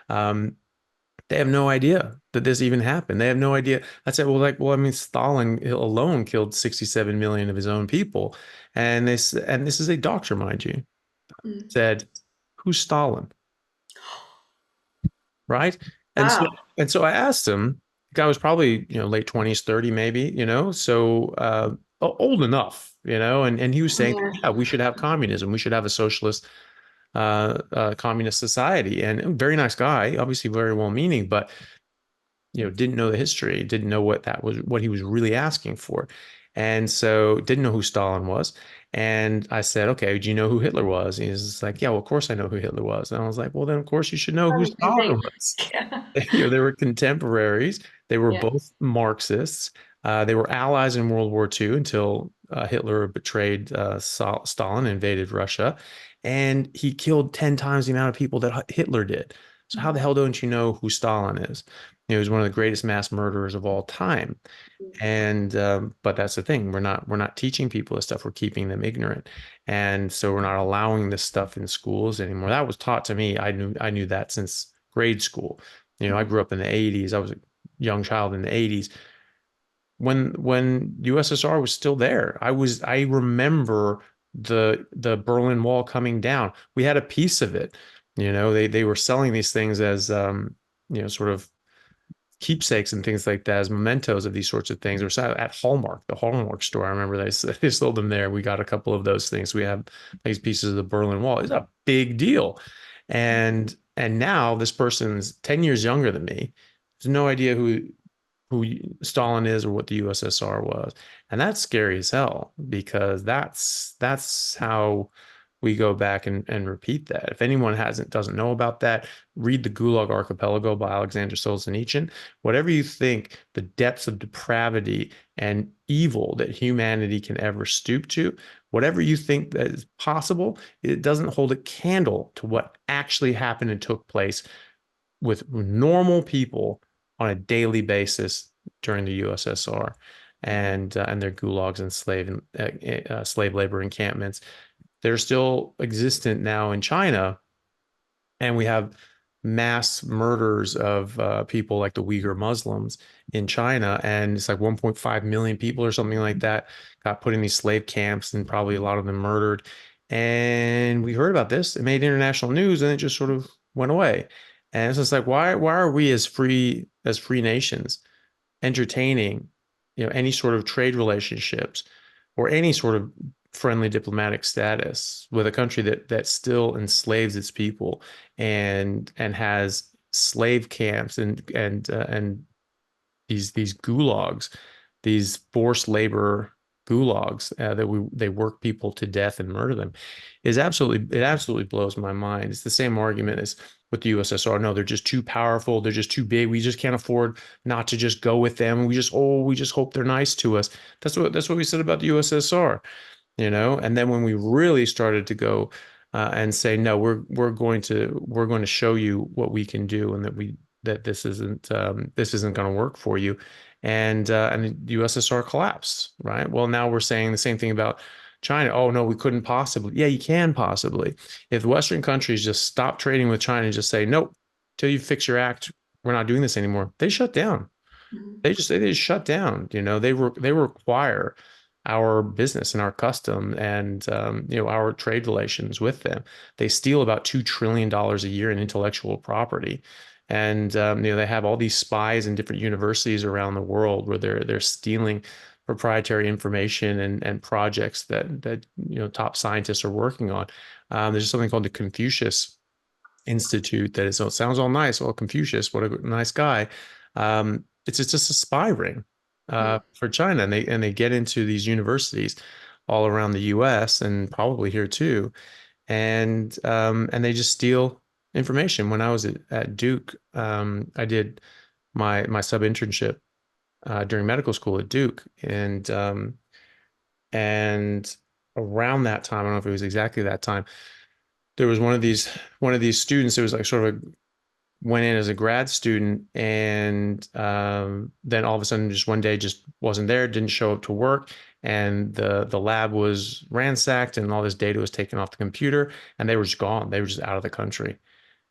Um, they have no idea that this even happened. They have no idea. I said, well, I mean, Stalin alone killed 67 million of his own people. And and this is a doctor, mind you, Mm. said, who's Stalin? Right. And so, Wow. and so I asked him, the guy was probably, late 20s, 30, maybe, so old enough, and he was saying, Yeah. yeah, we should have communism. We should have a socialist communist society. And a very nice guy, obviously very well-meaning, but didn't know the history, didn't know what he was really asking for. And so didn't know who Stalin was. And I said, okay, do you know who Hitler was? And he's like, yeah, well, of course I know who Hitler was. And I was like, well, then of course you should know How who did you Stalin think? was. They were contemporaries. They were Yeah. both Marxists. They were allies in World War II until Hitler betrayed Stalin, invaded Russia, and he killed 10 times the amount of people that Hitler did. So how the hell don't you know who Stalin is? He was one of the greatest mass murderers of all time. And but that's the thing, we're not teaching people this stuff, we're keeping them ignorant, and so we're not allowing this stuff in schools anymore. That was taught to me. I knew that since grade school. I grew up in the 80s. I was a young child in the 80s when USSR was still there. I remember the Berlin Wall coming down. We had a piece of it. They were selling these things as sort of keepsakes and things like that, as mementos of these sorts of things. Or at Hallmark, the Hallmark store. I remember they sold them there. We got a couple of those things. We have these pieces of the Berlin Wall. It's a big deal. And now this person's 10 years younger than me. There's no idea who Stalin is or what the USSR was. And that's scary as hell, because that's how we go back and repeat that. If anyone doesn't know about that, read the Gulag Archipelago by Alexander Solzhenitsyn. Whatever you think the depths of depravity and evil that humanity can ever stoop to, whatever you think that is possible, it doesn't hold a candle to what actually happened and took place with normal people on a daily basis during the USSR and their gulags and slave labor encampments. They're still existent now in China, and we have mass murders of people like the Uyghur Muslims in China, and it's like 1.5 million people or something like that got put in these slave camps, and probably a lot of them murdered. And we heard about this. It made international news, and it just sort of went away. And it's just like, why are we as free nations entertaining, any sort of trade relationships or any sort of friendly diplomatic status with a country that still enslaves its people and has slave camps and these gulags, these forced labor gulags that they work people to death and murder them, it absolutely blows my mind. It's the same argument as with the USSR. No, they're just too powerful. They're just too big. We just can't afford not to just go with them. We just hope they're nice to us. That's what we said about the USSR, And then when we really started to go and say, no, we're going to show you what we can do, and that this isn't going to work for you, and the USSR collapsed, right? Well, now we're saying the same thing about China. Oh no, we couldn't possibly. Yeah, you can possibly. If Western countries just stop trading with China and just say, nope, till you fix your act, we're not doing this anymore, they shut down. They just shut down. They require our business and our custom and our trade relations with them. They steal about $2 trillion a year in intellectual property, and they have all these spies in different universities around the world where they're stealing proprietary information and projects that top scientists are working on. There's something called the Confucius Institute that is, it sounds all nice. Well, Confucius, what a nice guy. It's just a spy ring for China, and they get into these universities all around the U.S. and probably here too, and they just steal information. When I was at Duke, I did my sub internship during medical school at Duke, and around that time, I don't know if it was exactly that time, there was one of these students. It was like sort of went in as a grad student, and then all of a sudden, just one day, just wasn't there, didn't show up to work, and the lab was ransacked, and all this data was taken off the computer, and they were just gone. They were just out of the country,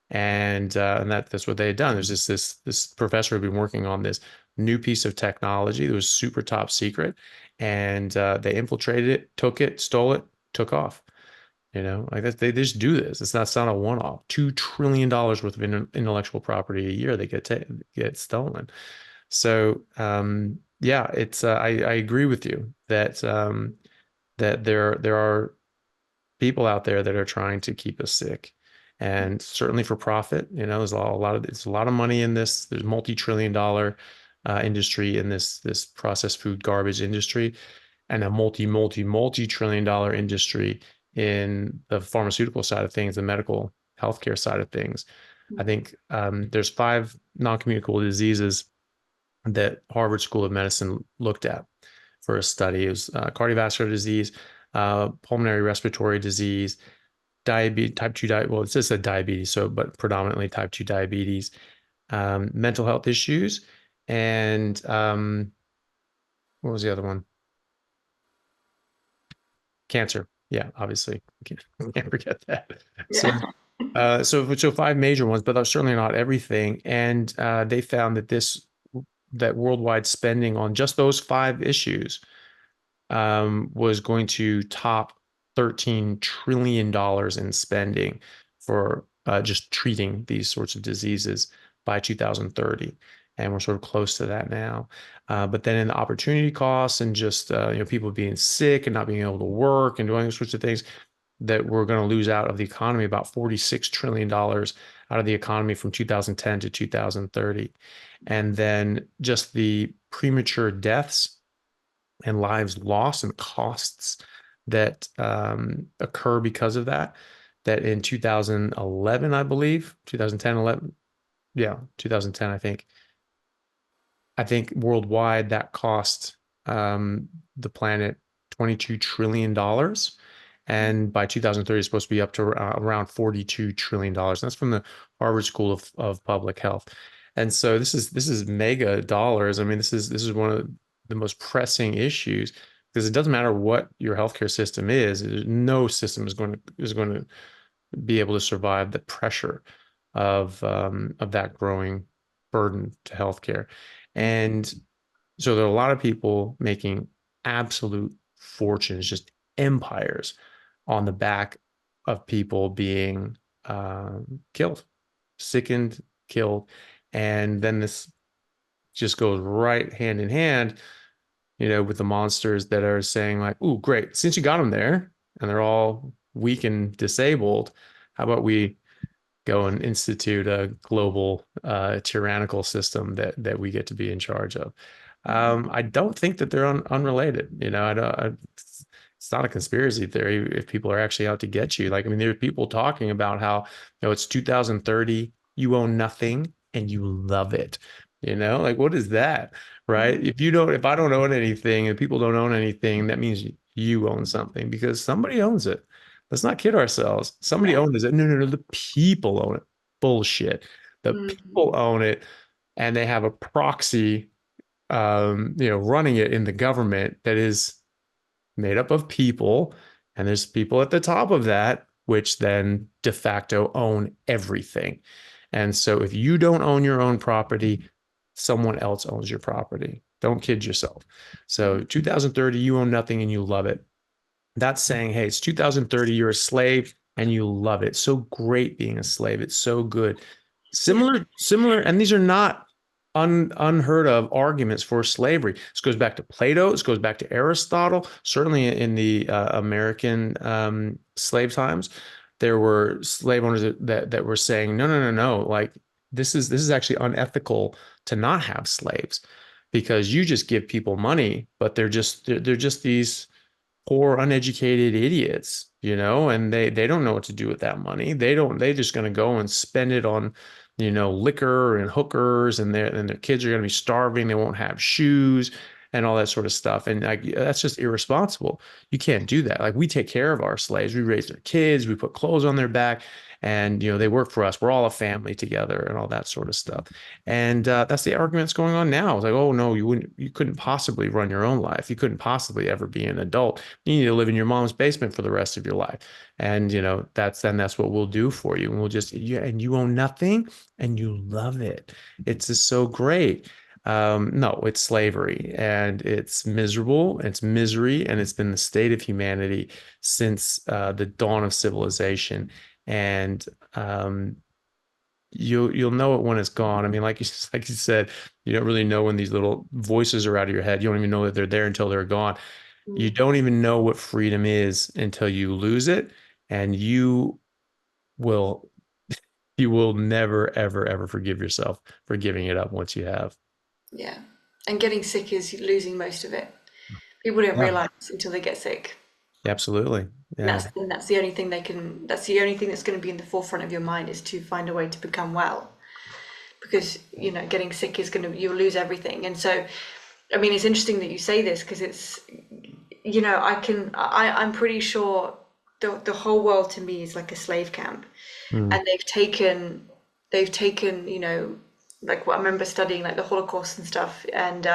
and that's what they had done. There's this professor who had been working on this new piece of technology that was super top secret, and they infiltrated it, took it, stole it, took off. Like that, they just do this. It's not a one-off. $2 trillion worth of intellectual property a year they get stolen. So yeah, it's I agree with you that that there are people out there that are trying to keep us sick, and certainly for profit. There's it's a lot of money in this. There's multi-trillion-dollar industry in this processed food garbage industry, and a multi-trillion-dollar industry in the pharmaceutical side of things, the medical healthcare side of things. I think there's 5 non-communicable diseases that Harvard School of Medicine looked at for a study. It was cardiovascular disease, pulmonary respiratory disease, diabetes, type 2 diabetes. Well, it just said diabetes, but predominantly type 2 diabetes, mental health issues, and what was the other one? Cancer. Yeah, obviously, can't forget that. Yeah. So 5 major ones, but that's certainly not everything. And they found that worldwide spending on just those 5 issues was going to top $13 trillion in spending for just treating these sorts of diseases by 2030. And we're sort of close to that now. But then in the opportunity costs and just people being sick and not being able to work and doing those sorts of things, that we're going to lose out of the economy about $46 trillion out of the economy from 2010 to 2030. And then just the premature deaths and lives lost and costs that occur because of that. That in 2011, I believe, 2010, 11, yeah, 2010, I think worldwide that cost the planet $22 trillion. And by 2030, it's supposed to be up to around $42 trillion. That's from the Harvard School of Public Health. And so this is mega dollars. I mean, this is one of the most pressing issues because it doesn't matter what your healthcare system is. No system is going to be able to survive the pressure of that growing burden to healthcare. And so there are a lot of people making absolute fortunes, just empires on the back of people being killed, sickened, killed. And then this just goes right hand in hand, with the monsters that are saying like, "Ooh, great. Since you got them there and they're all weak and disabled, how about we go and institute a global tyrannical system that we get to be in charge of?" I don't think that they're unrelated. It's not a conspiracy theory if people are actually out to get you. Like, I mean, there are people talking about how, it's 2030, you own nothing and you love it. Like, what is that? Right? If I don't own anything and people don't own anything, that means you own something because somebody owns it. Let's not kid ourselves. Somebody Yeah. owns it. No, no, no. The people own it. Bullshit. The people own it, and they have a proxy, running it in the government that is made up of people, and there's people at the top of that, which then de facto own everything. And so if you don't own your own property, someone else owns your property. Don't kid yourself. So 2030, you own nothing and you love it. That's saying, hey, it's 2030, you're a slave and you love it. It's so great being a slave. It's so good. Similar, and these are not unheard of arguments for slavery. This goes back to Plato. This goes back to Aristotle. Certainly in the American slave times, there were slave owners that were saying, no, no, no, no. Like this is actually unethical to not have slaves because you just give people money, but they're just these poor, uneducated idiots, and they don't know what to do with that money. They're just going to go and spend it on, liquor and hookers, and their kids are going to be starving. They won't have shoes and all that sort of stuff. And like, that's just irresponsible. You can't do that. Like, we take care of our slaves. We raise their kids. We put clothes on their back, and, they work for us. We're all a family together and all that sort of stuff. And that's the arguments going on now. It's like, oh no, you couldn't possibly run your own life. You couldn't possibly ever be an adult. You need to live in your mom's basement for the rest of your life. And, that's what we'll do for you. And we'll just, and you own nothing and you love it. It's just so great. No, it's slavery, and it's miserable, it's misery, and it's been the state of humanity since the dawn of civilization. And you'll know it when it's gone. I mean, like you said, you don't really know when these little voices are out of your head. You don't even know that they're there until they're gone. You don't even know what freedom is until you lose it, and you will never, ever, ever forgive yourself for giving it up once you have. Yeah. And getting sick is losing most of it. People don't realize until they get sick. Absolutely. Yeah. And that's the only thing that's the only thing that's going to be in the forefront of your mind, is to find a way to become well. Because, getting sick is you'll lose everything. And so, I mean, it's interesting that you say this, because it's, I'm pretty sure the whole world to me is like a slave camp. And they've taken, like what I remember studying, like the Holocaust and stuff, and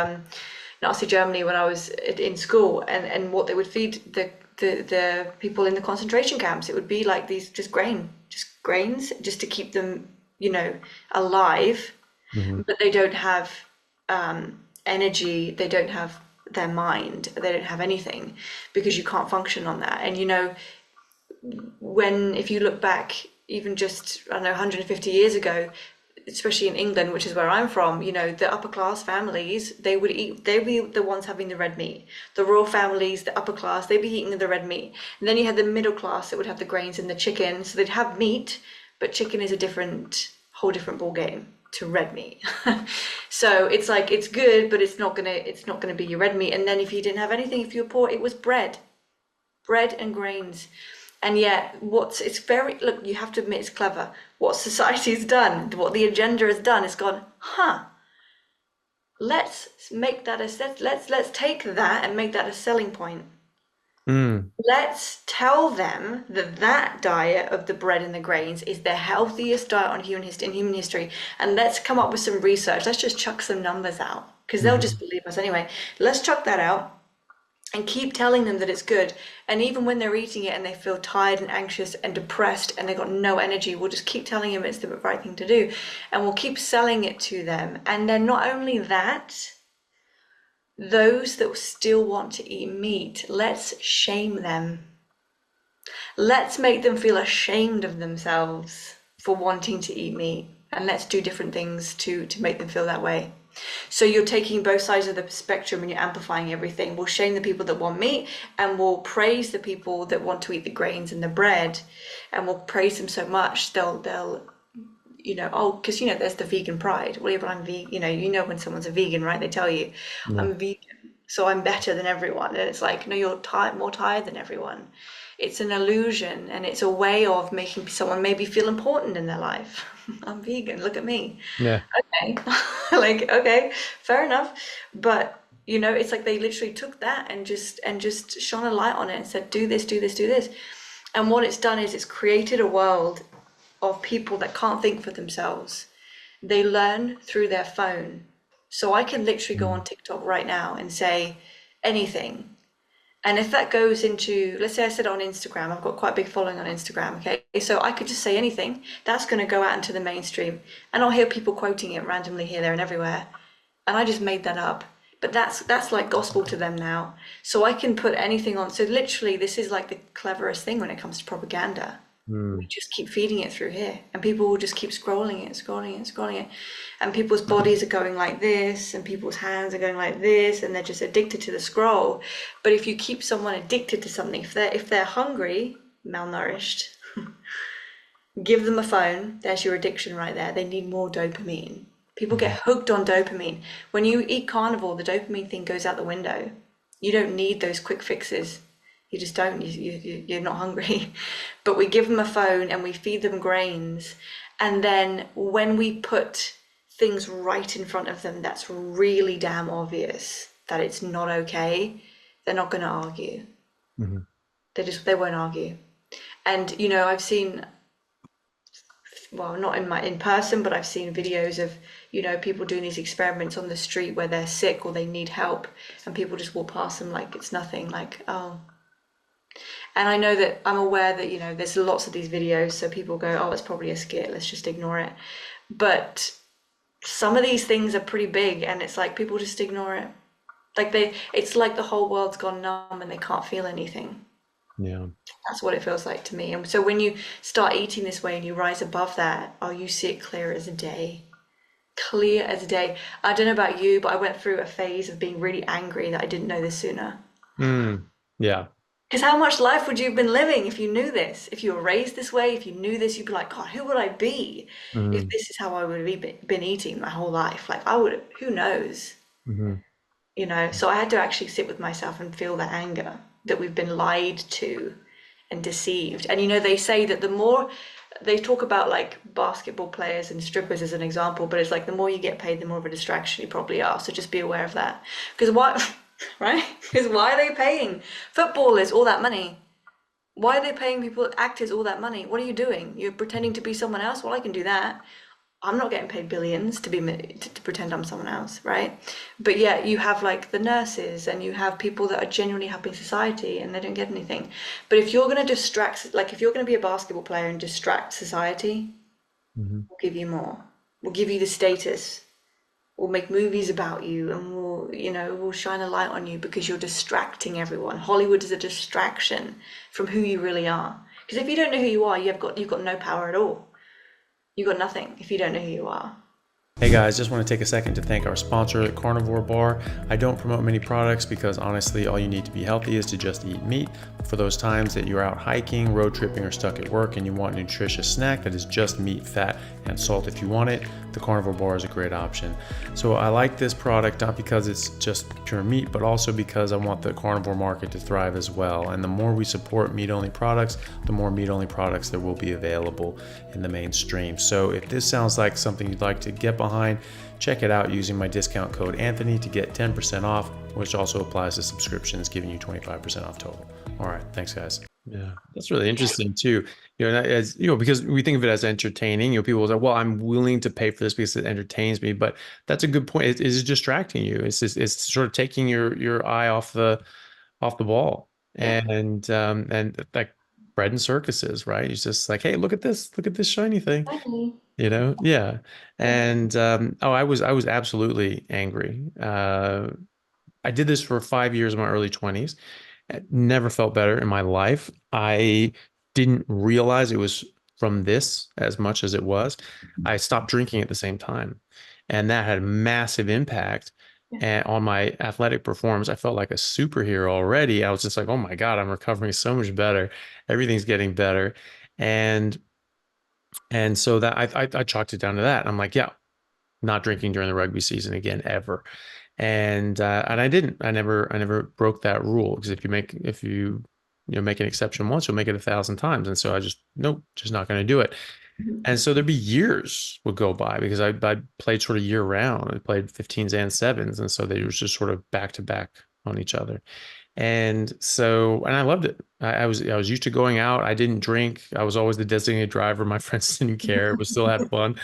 Nazi Germany when I was in school, and what they would feed the people in the concentration camps, it would be like these just grains, just to keep them, alive. But they don't have energy, they don't have their mind, they don't have anything, because you can't function on that. And if you look back even just, I don't know, 150 years ago, especially in England, which is where I'm from, the upper class families, they'd be the ones having the red meat. The royal families, the upper class, they'd be eating the red meat. And then you had the middle class that would have the grains and the chicken. So they'd have meat, but chicken is a whole different ball game to red meat. So it's like, it's good, but it's not gonna be your red meat. And then if you didn't have anything, if you were poor, it was bread. bread and grains. And yet, look, you have to admit it's clever. What society's done, what the agenda has done, is gone, let's make that let's take that and make that a selling point. Let's tell them that diet of the bread and the grains is the healthiest diet in human history. And let's come up with some research. Let's just chuck some numbers out, because they'll just believe us anyway. Let's chuck that out and keep telling them that it's good. And even when they're eating it and they feel tired and anxious and depressed and they've got no energy, we'll just keep telling them it's the right thing to do. And we'll keep selling it to them. And then not only that, those that still want to eat meat, let's shame them. Let's make them feel ashamed of themselves for wanting to eat meat. And let's do different things to make them feel that way. So you're taking both sides of the spectrum and you're amplifying everything. We'll shame the people that want meat, and we'll praise the people that want to eat the grains and the bread, and we'll praise them so much they'll because there's the vegan pride. Well, but I'm vegan. You know when someone's a vegan, right? They tell you, I'm vegan, so I'm better than everyone. And it's like, no, you're more tired than everyone. It's an illusion, and it's a way of making someone maybe feel important in their life. I'm vegan, look at me. Yeah. Okay. Okay, fair enough. But it's like they literally took that and just shone a light on it and said, do this, do this, do this. And what it's done is it's created a world of people that can't think for themselves. They learn through their phone. So I can literally go on TikTok right now and say anything. And if that goes into, let's say I said it on Instagram, I've got quite a big following on Instagram, okay? So I could just say anything. That's going to go out into the mainstream. And I'll hear people quoting it randomly here, there, and everywhere. And I just made that up. But that's like gospel to them now. So I can put anything on. So literally, this is like the cleverest thing when it comes to propaganda. We just keep feeding it through here. And people will just keep scrolling it. And people's bodies are going like this, and people's hands are going like this, and they're just addicted to the scroll. But if you keep someone addicted to something, if they're hungry, malnourished, give them a phone. There's your addiction right there. They need more dopamine. People get hooked on dopamine. When you eat carnivore, the dopamine thing goes out the window. You don't need those quick fixes. You just don't. You're not hungry. But we give them a phone and we feed them grains. And then when we put things right in front of them that's really damn obvious that it's not okay, they're not going to argue. They won't argue. And I've seen, well, not in person, but I've seen videos of people doing these experiments on the street where they're sick or they need help, and people just walk past them like it's nothing, like, oh. And I know that I'm aware that there's lots of these videos, so people go, oh, it's probably a skit, let's just ignore it. But some of these things are pretty big, and it's like people just ignore it. Like it's like the whole world's gone numb and they can't feel anything. Yeah. That's what it feels like to me. And so when you start eating this way and you rise above that, you see it clear as a day. Clear as a day. I don't know about you, but I went through a phase of being really angry that I didn't know this sooner. Yeah. Because how much life would you have been living if you knew this? If you were raised this way, if you knew this, you'd be like, God, who would I be if this is how I would have been eating my whole life? Like who knows? So I had to actually sit with myself and feel the anger that we've been lied to and deceived. And they say that the more, they talk about like basketball players and strippers as an example, but it's like the more you get paid, the more of a distraction you probably are. So just be aware of that. Because right? Because why are they paying footballers all that money? Why are they paying actors all that money? What are you doing? You're pretending to be someone else? Well, I can do that. I'm not getting paid billions to pretend I'm someone else, right? But yeah, you have like the nurses, and you have people that are genuinely helping society, and they don't get anything. But if you're going to if you're going to be a basketball player and distract society, we'll give you more. We'll give you the status. We'll make movies about you, and we'll shine a light on you because you're distracting everyone. Hollywood is a distraction from who you really are. Because if you don't know who you are, you've got no power at all. You've got nothing if you don't know who you are. Hey guys, just want to take a second to thank our sponsor, Carnivore Bar. I don't promote many products because honestly, all you need to be healthy is to just eat meat. For those times that you're out hiking, road tripping, or stuck at work and you want a nutritious snack that is just meat, fat, and salt if you want it, the Carnivore Bar is a great option. So I like this product not because it's just pure meat, but also because I want the carnivore market to thrive as well. And the more we support meat-only products, the more meat-only products there will be available in the mainstream. So if this sounds like something you'd like to get behind, check it out using my discount code Anthony to get 10% off, which also applies to subscriptions, giving you 25% off total. All right, thanks guys. Yeah, that's really interesting too. As you know, because we think of it as entertaining. People will say, "Well, I'm willing to pay for this because it entertains me." But that's a good point. It is distracting you. It's sort of taking your eye off the ball. Yeah. And like bread and circuses, right? It's just like, hey, look at this shiny thing. Funny. Yeah. Yeah. And I was absolutely angry. I did this for 5 years in my early 20s. Never felt better in my life. I didn't realize it was from this as much as it was. I stopped drinking at the same time, and that had a massive impact Yeah. on my athletic performance. I felt like a superhero already. I was just like, oh my God, I'm recovering so much better. Everything's getting better. And so that I chalked it down to that. I'm like, yeah, not drinking during the rugby season again ever. And I didn't. I never broke that rule, because if you make an exception once, you'll make it 1,000 times. And so I just nope, just not going to do it. Mhm. And so there'd be years would go by because I played sort of year round. I played 15s and sevens, and so they were just sort of back to back on each other. And I loved it. I was used to going out. I didn't drink. I was always the designated driver. My friends didn't care, but still had fun.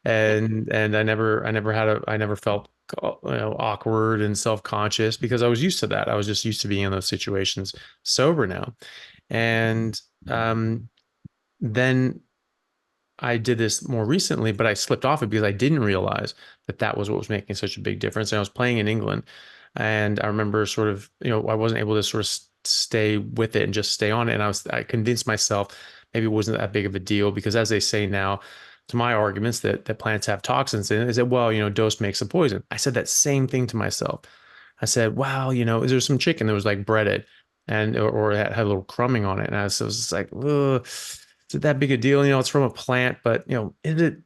And I never felt awkward and self-conscious because I was used to that. I was just used to being in those situations sober now. And then I did this more recently, but I slipped off it because I didn't realize that that was what was making such a big difference. And I was playing in England, and I remember sort of, I wasn't able to sort of stay with it and just stay on it. And I convinced myself maybe it wasn't that big of a deal, because as they say now, to my arguments that plants have toxins in it, is that, well, dose makes the poison. I said that same thing to myself. I said, wow, is there some chicken that was like breaded or it had a little crumbing on it? And I was just like, ugh, is it that big a deal? It's from a plant, but is it,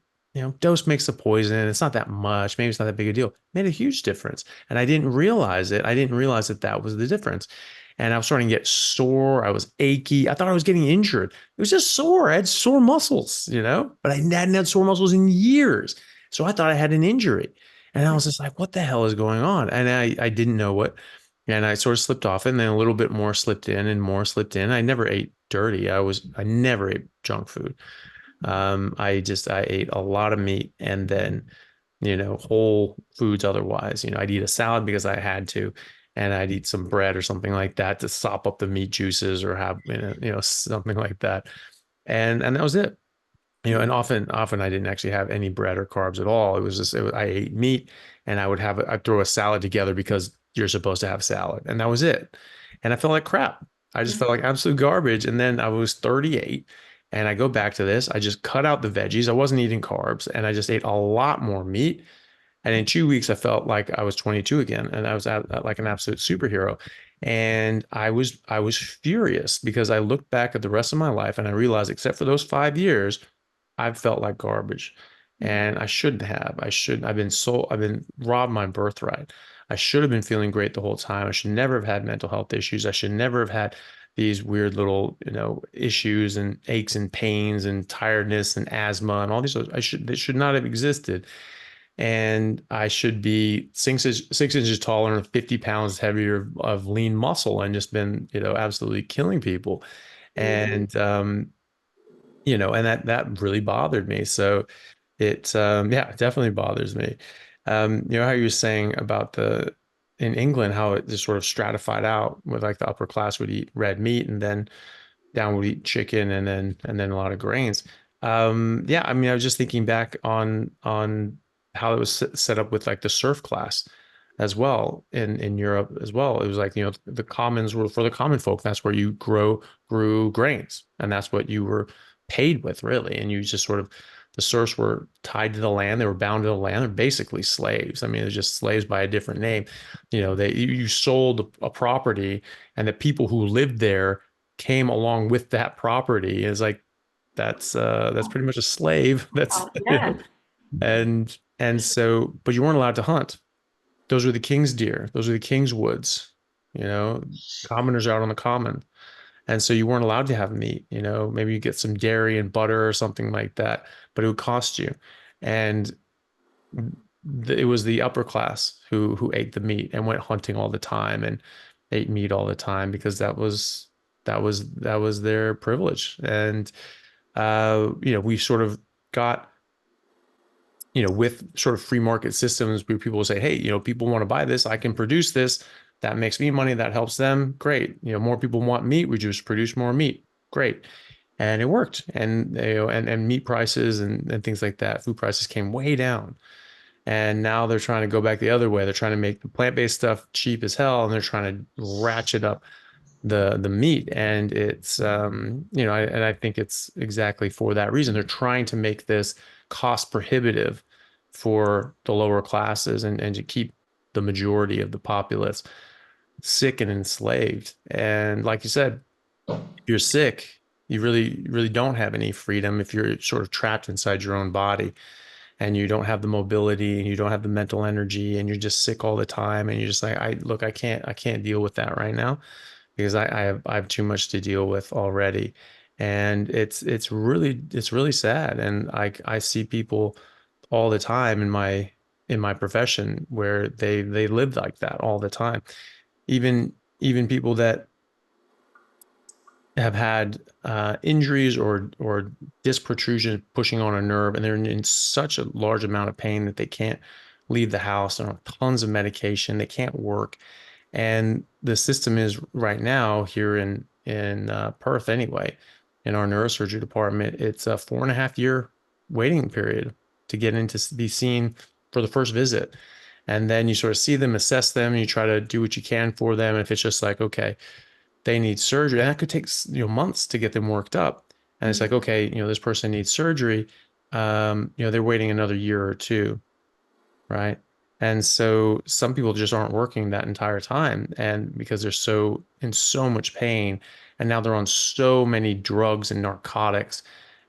dose makes the poison. It's not that much. Maybe it's not that big a deal. It made a huge difference. And I didn't realize it. I didn't realize that that was the difference. And I was starting to get sore. I was achy. I thought I was getting injured. It was just sore. I had sore muscles, but I hadn't had sore muscles in years. So I thought I had an injury. And I was just like, what the hell is going on? And I didn't know what. And I sort of slipped off it, and then a little bit more slipped in and more slipped in. I never ate dirty. I never ate junk food. I ate a lot of meat, and then, whole foods otherwise. I'd eat a salad because I had to, and I'd eat some bread or something like that to sop up the meat juices or have, something like that. And that was it. And often I didn't actually have any bread or carbs at all. It was just, I ate meat, and I'd throw a salad together because you're supposed to have salad, and that was it. And I felt like crap. I just felt like absolute garbage. And then I was 38, and I go back to this. I just cut out the veggies. I wasn't eating carbs, and I just ate a lot more meat. And in 2 weeks, I felt like I was 22 again, and I was like an absolute superhero. And I was furious because I looked back at the rest of my life, and I realized, except for those 5 years, I've felt like garbage, and I shouldn't have. I've been robbed my birthright. I should have been feeling great the whole time. I should never have had mental health issues. I should never have had these weird little, issues and aches and pains and tiredness and asthma and all these. They should not have existed. And I should be 6 inches taller and 50 pounds heavier of lean muscle, and just been, absolutely killing people. And, and that really bothered me. So yeah, it definitely bothers me. How you were saying about in England, how it just sort of stratified out, with like the upper class would eat red meat, and then down would eat chicken, and then a lot of grains. Yeah, I mean, I was just thinking back on how it was set up with like the serf class as well in Europe as well. It was like, the commons were for the common folk. That's where you grew grains, and that's what you were paid with, really. And you just sort of The serfs were tied to the land. They were bound to the land. They're basically slaves. I mean, they're just slaves by a different name. You sold a property, and the people who lived there came along with that property. It's like that's pretty much a slave. That's Oh, yeah. and so, but you weren't allowed to hunt. Those were the king's deer. Those are the king's woods. You know, commoners out on the common. And so you weren't allowed to have meat, maybe you get some dairy and butter or something like that, but it would cost you. And it was the upper class who ate the meat and went hunting all the time and ate meat all the time because that was their privilege. And we sort of got, with sort of free market systems where people will say, hey, people want to buy this, I can produce this. That makes me money. That helps them. Great. More people want meat. We just produce more meat. Great. And it worked. And, and meat prices and things like that, food prices came way down. And now they're trying to go back the other way. They're trying to make the plant-based stuff cheap as hell. And they're trying to ratchet up the meat. And it's, I think it's exactly for that reason. They're trying to make this cost prohibitive for the lower classes and to keep the majority of the populace sick and enslaved. And like you said, if you're sick, you really don't have any freedom if you're sort of trapped inside your own body and you don't have the mobility and you don't have the mental energy and you're just sick all the time. And you're just like, I can't deal with that right now because I have too much to deal with already. And it's really sad. And I see people all the time in my profession where they live like that all the time. Even people that have had injuries or disc protrusion pushing on a nerve, and they're in such a large amount of pain that they can't leave the house. They're on tons of medication. They can't work. And the system is right now here in Perth anyway, in our neurosurgery department, it's a 4.5 year waiting period to get in to be seen for the first visit. And then you sort of see them, assess them, and you try to do what you can for them. And if it's just like, okay, they need surgery, and that could take months to get them worked up. And it's like, okay, this person needs surgery. They're waiting another year or two, right? And so some people just aren't working that entire time, and because they're in so much pain, and now they're on so many drugs and narcotics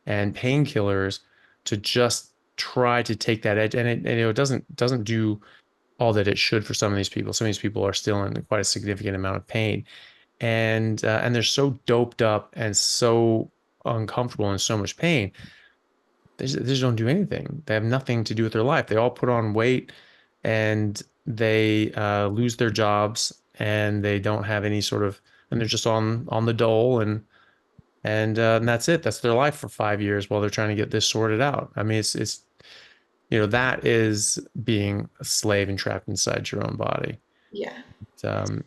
and painkillers to just try to take that edge, and it doesn't do all that it should for some of these people. Some of these people are still in quite a significant amount of pain, and they're so doped up and so uncomfortable and so much pain. They just don't do anything. They have nothing to do with their life. They all put on weight, and they lose their jobs, and they don't have any sort of, and they're just on the dole, and that's it. That's their life for 5 years while they're trying to get this sorted out. I mean, it's that is being a slave and trapped inside your own body. Yeah. Um,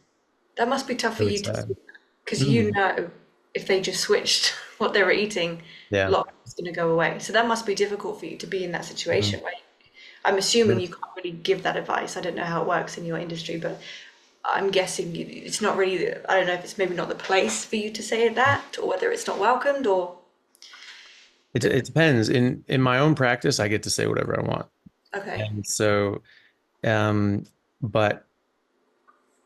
That must be tough for really you to sad. see, because Mhm. if they just switched what they were eating, a Yeah. lot was going to go away. So that must be difficult for you to be in that Mhm. situation, right? I'm assuming Yeah. you can't really give that advice. I don't know how it works in your industry, but I'm guessing it's not really, I don't know if it's maybe not the place for you to say that, or whether it's not welcomed, or It depends. In my own practice, I get to say whatever I want. okay. And so, um, but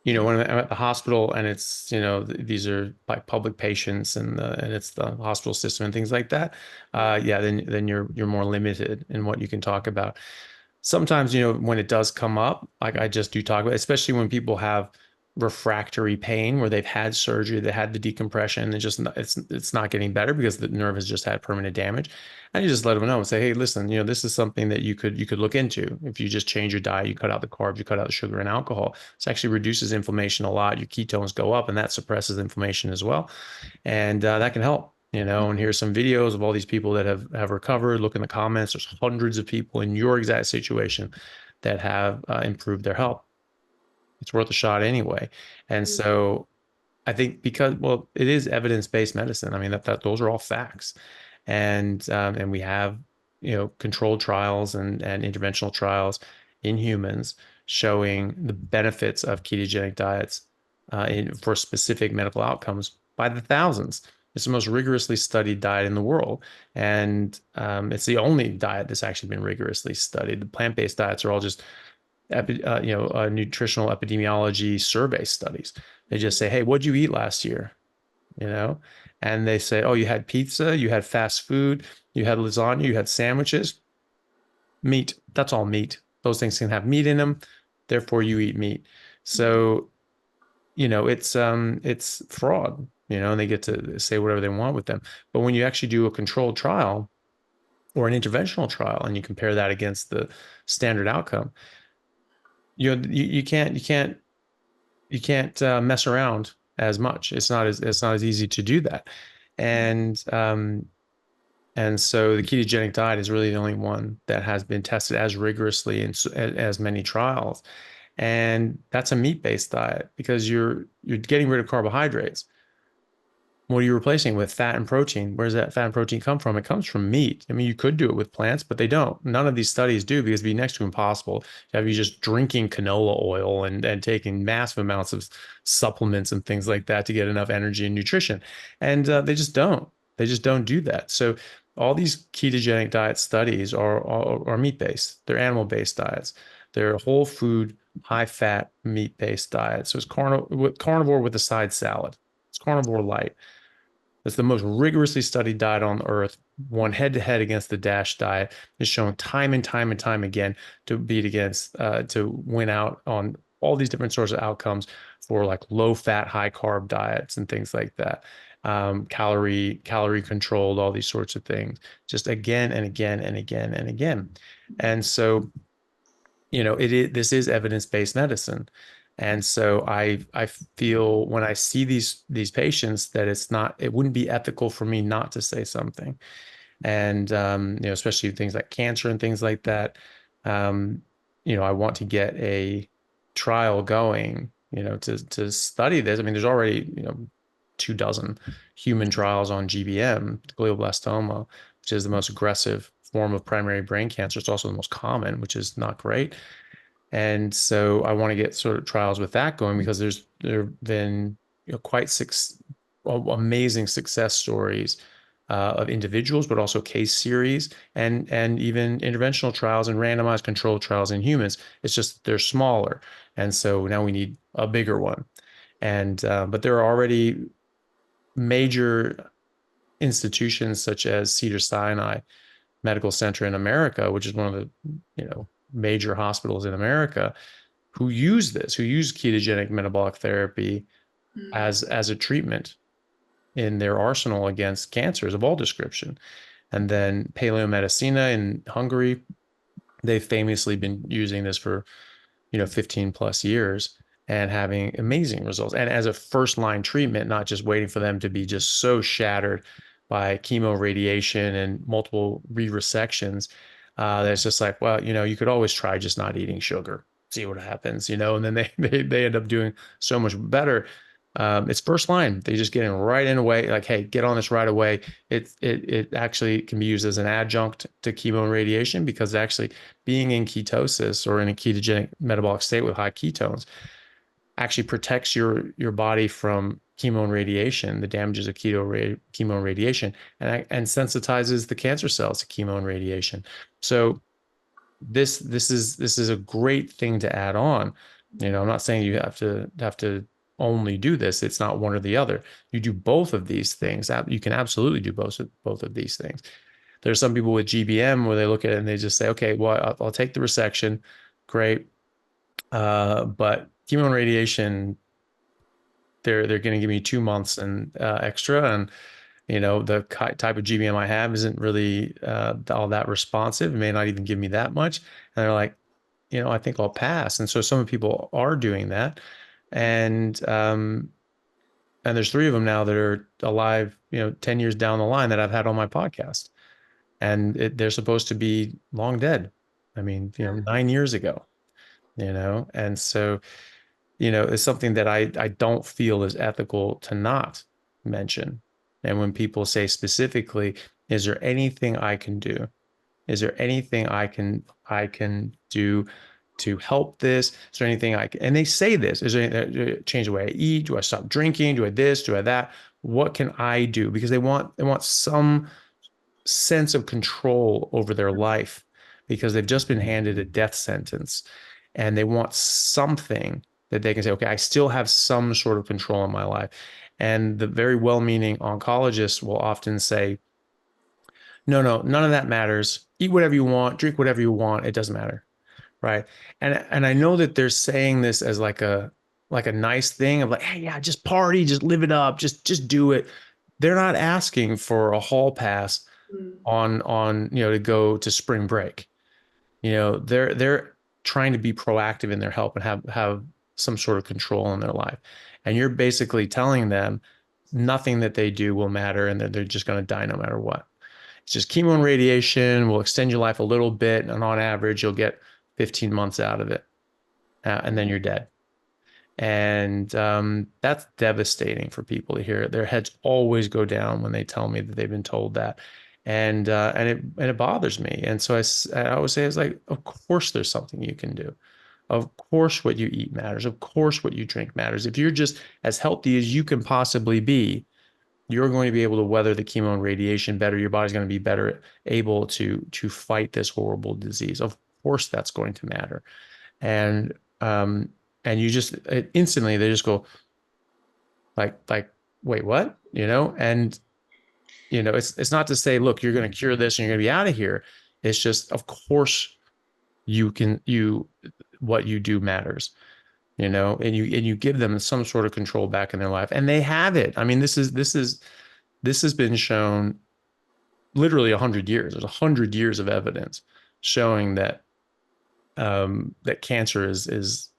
when I'm at the hospital and it's, these are like public patients and it's the hospital system and things like that, yeah, then you're more limited in what you can talk about. Sometimes, when it does come up, like I just do talk about, especially when people have refractory pain where they've had surgery, they had the decompression, and it's not getting better because the nerve has just had permanent damage. And you just let them know and say, hey, listen, this is something that you could look into. If you just change your diet, you cut out the carbs, you cut out the sugar and alcohol, this actually reduces inflammation a lot. Your ketones go up, and that suppresses inflammation as well. And that can help. And here's some videos of all these people that have recovered. Look in the comments. There's hundreds of people in your exact situation that have improved their health. It's worth a shot anyway. And so I think because, well, it is evidence-based medicine. I mean, that those are all facts. And we have, controlled trials and interventional trials in humans showing the benefits of ketogenic diets for specific medical outcomes by the thousands. It's the most rigorously studied diet in the world. And it's the only diet that's actually been rigorously studied. The plant-based diets are all just nutritional epidemiology survey studies. They just say, hey, what'd you eat last year? And they say, oh, you had pizza, you had fast food, you had lasagna, you had sandwiches, meat. That's all meat. Those things can have meat in them. Therefore, you eat meat. So, it's fraud, and they get to say whatever they want with them. But when you actually do a controlled trial or an interventional trial and you compare that against the standard outcome, you can't mess around as much. It's not as easy to do that. And so the ketogenic diet is really the only one that has been tested as rigorously in as many trials. And that's a meat-based diet because you're getting rid of carbohydrates. What are you replacing with? Fat and protein. Where does that fat and protein come from? It comes from meat. I mean, you could do it with plants, but they don't. None of these studies do because it'd be next to impossible to have you just drinking canola oil and taking massive amounts of supplements and things like that to get enough energy and nutrition. And they just don't. They just don't do that. So all these ketogenic diet studies are meat-based. They're animal-based diets. They're whole food, high-fat, meat-based diets. So it's carnivore with a side salad. It's carnivore light. It's the most rigorously studied diet on earth, won head to head against the DASH diet, is shown time and time and time again to beat against, to win out on all these different sorts of outcomes for like low fat, high carb diets and things like that. Calorie controlled, all these sorts of things, just again and again and again and again. And so, this is evidence-based medicine. And so I feel when I see these patients that it wouldn't be ethical for me not to say something. And, especially things like cancer and things like that. I want to get a trial going, to study this. I mean, there's already, 24 human trials on GBM, glioblastoma, which is the most aggressive form of primary brain cancer. It's also the most common, which is not great. And so I want to get sort of trials with that going because there have been quite amazing success stories of individuals, but also case series and even interventional trials and randomized controlled trials in humans. It's just they're smaller, and so now we need a bigger one. And but there are already major institutions such as Cedars-Sinai Medical Center in America, which is one of the major hospitals in America, who use ketogenic metabolic therapy as a treatment in their arsenal against cancers of all description. And then Paleomedicina in Hungary, they've famously been using this for 15 plus years and having amazing results. And as a first line treatment, not just waiting for them to be just so shattered by chemo radiation and multiple re-resections. That's just like, well, you could always try just not eating sugar, see what happens, and then they end up doing so much better. It's first line. They just get in right in away, like, hey, get on this right away. It actually can be used as an adjunct to chemo and radiation because actually being in ketosis or in a ketogenic metabolic state with high ketones actually protects your body from chemo and radiation, the damages of chemo and radiation, and sensitizes the cancer cells to chemo and radiation. So this is a great thing to add on. I'm not saying you have to only do this. It's not one or the other. You do both of these things. You can absolutely do both of these things. There's some people with GBM where they look at it and they just say, okay, well, I'll take the resection, great, but chemo and radiation, they're going to give me 2 months and extra, and the type of GBM I have isn't really all that responsive. It may not even give me that much, and they're like, I think I'll pass. And so some people are doing that, and there's 3 of them now that are alive, 10 years down the line that I've had on my podcast, and they're supposed to be long dead. I mean, 9 years ago, and so. Is something that I don't feel is ethical to not mention. And when people say specifically, is there anything I can do? Is there anything I can do to help this? Is there anything and they say this, is there anything, change the way I eat? Do I stop drinking? Do I this? Do I that? what can I do? Because they want some sense of control over their life because they've just been handed a death sentence, and they want something that they can say, okay, I still have some sort of control in my life. And the very well-meaning oncologists will often say, no, no, none of that matters. Eat whatever you want, drink whatever you want. It doesn't matter. Right. And I know that they're saying this as like a nice thing of like, hey, yeah, just party, just live it up, just do it. They're not asking for a hall pass Mm. on to go to spring break. They're trying to be proactive in their help and have some sort of control in their life. And you're basically telling them nothing that they do will matter, and they're just going to die no matter what. It's just chemo and radiation will extend your life a little bit, and on average, you'll get 15 months out of it, and then you're dead. And that's devastating for people to hear. Their heads always go down when they tell me that they've been told that, and it bothers me. And so I always say, it's like, of course there's something you can do. Of course what you eat matters. Of course what you drink matters. If you're just as healthy as you can possibly be, you're going to be able to weather the chemo and radiation better. Your body's going to be better able to fight this horrible disease. Of course that's going to matter. And um, and you just instantly they just go like wait, what? And it's not to say, look, you're going to cure this and you're going to be out of here. It's just, of course, you what you do matters, and you give them some sort of control back in their life, and they have it. I mean, this has been shown literally 100 years. There's 100 years of evidence showing that cancer is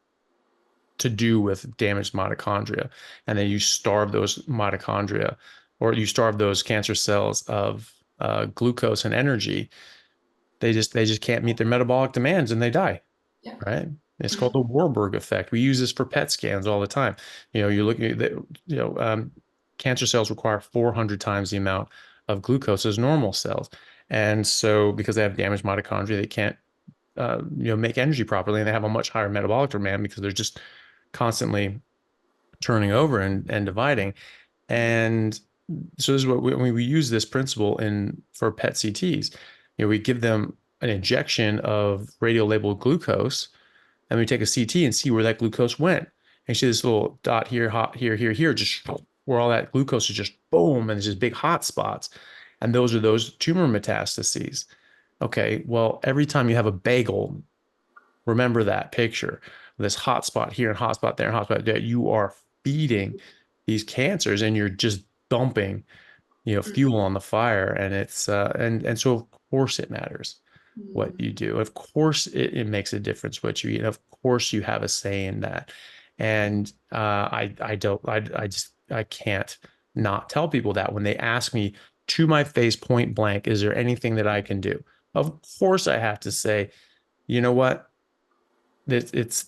to do with damaged mitochondria, and then you starve those mitochondria, or you starve those cancer cells of glucose and energy. They just can't meet their metabolic demands, and they die. Yeah. Right? It's called the Warburg effect. We use this for PET scans all the time. You look at cancer cells require 400 times the amount of glucose as normal cells, and so because they have damaged mitochondria, they can't make energy properly, and they have a much higher metabolic demand because they're just constantly turning over and dividing. And so this is what we use this principle for PET CTs. We give them an injection of radio labeled glucose, and we take a CT and see where that glucose went. And you see this little dot here, hot here, here, here, just where all that glucose is just boom, and there's just big hot spots. And those are those tumor metastases. Okay, well, every time you have a bagel, remember that picture, this hot spot here and hot spot there and hot spot there. You are feeding these cancers, and you're just dumping, fuel on the fire. And it's and so of course it matters what you do. Of course it makes a difference what you eat. Of course you have a say in that. And I can't not tell people that when they ask me to my face point blank, is there anything that I can do? Of course I have to say, you know what? It's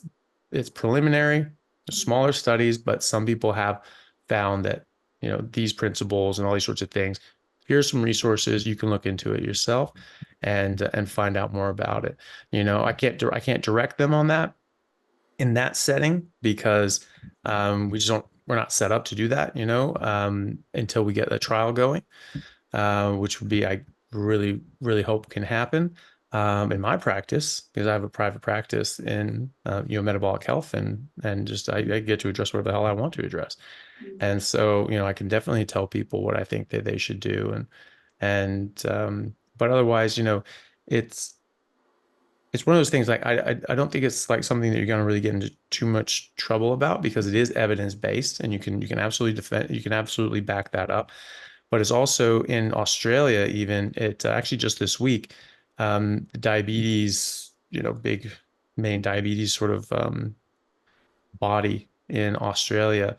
preliminary, smaller studies, but some people have found that, these principles and all these sorts of things. Here's some resources. You can look into it yourself and find out more about it. I can't direct them on that in that setting because we're not set up to do that, until we get a trial going, which would be, I really, really hope can happen in my practice, because I have a private practice in metabolic health, and just I get to address whatever the hell I want to address. And so I can definitely tell people what I think that they should do, and but otherwise, it's one of those things, like I don't think it's like something that you're going to really get into too much trouble about, because it is evidence based, and you can absolutely you can absolutely back that up. But it's also in Australia, even it actually just this week, diabetes, big main diabetes sort of body in Australia,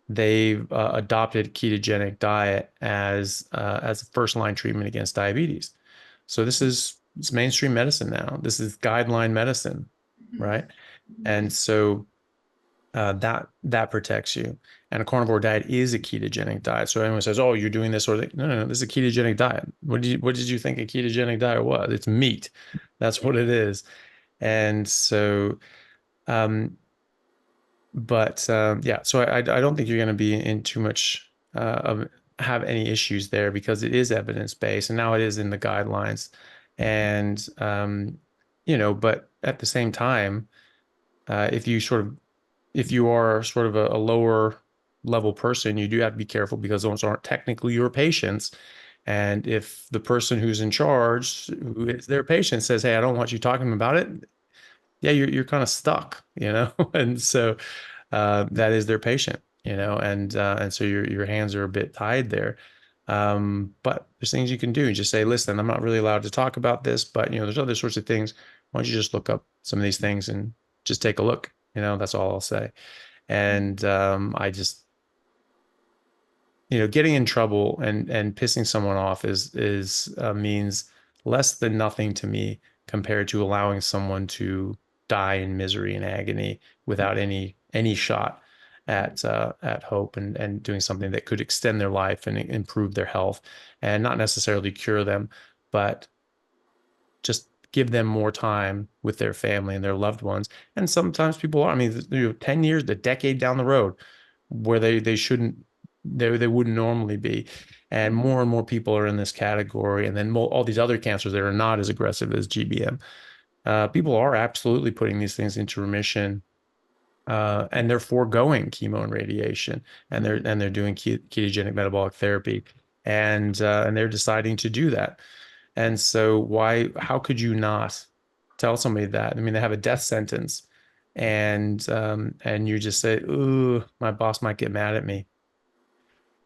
they've adopted ketogenic diet as a first line treatment against diabetes. So it's mainstream medicine now. This is guideline medicine, right? And so that protects you. And a carnivore diet is a ketogenic diet. So anyone says, "Oh, you're doing this," or no, no, no, this is a ketogenic diet. What did you think a ketogenic diet was? It's meat. That's what it is. And so, um, but yeah, so I don't think you're going to be in too much of have any issues there because it is evidence-based and now it is in the guidelines. And, but at the same time, if you are sort of a lower level person, you do have to be careful because those aren't technically your patients. And if the person who's in charge, who is their patient, says, "Hey, I don't want you talking about it," yeah, you're kind of stuck, And so that is their patient, and so your hands are a bit tied there. But there's things you can do. Just say, "Listen, I'm not really allowed to talk about this, but there's other sorts of things. Why don't you just look up some of these things and just take a look?" That's all I'll say. And I just getting in trouble and pissing someone off is means less than nothing to me compared to allowing someone to die in misery and agony without any shot at hope and doing something that could extend their life and improve their health and not necessarily cure them, but just give them more time with their family and their loved ones. And sometimes people are, I mean, 10 years, a decade down the road where they shouldn't, they wouldn't normally be. And more people are in this category. And then all these other cancers that are not as aggressive as GBM. People are absolutely putting these things into remission, and they're foregoing chemo and radiation, and they're doing ketogenic metabolic therapy, and they're deciding to do that. And so how could you not tell somebody that? I mean, they have a death sentence, and you just say, "Ooh, my boss might get mad at me."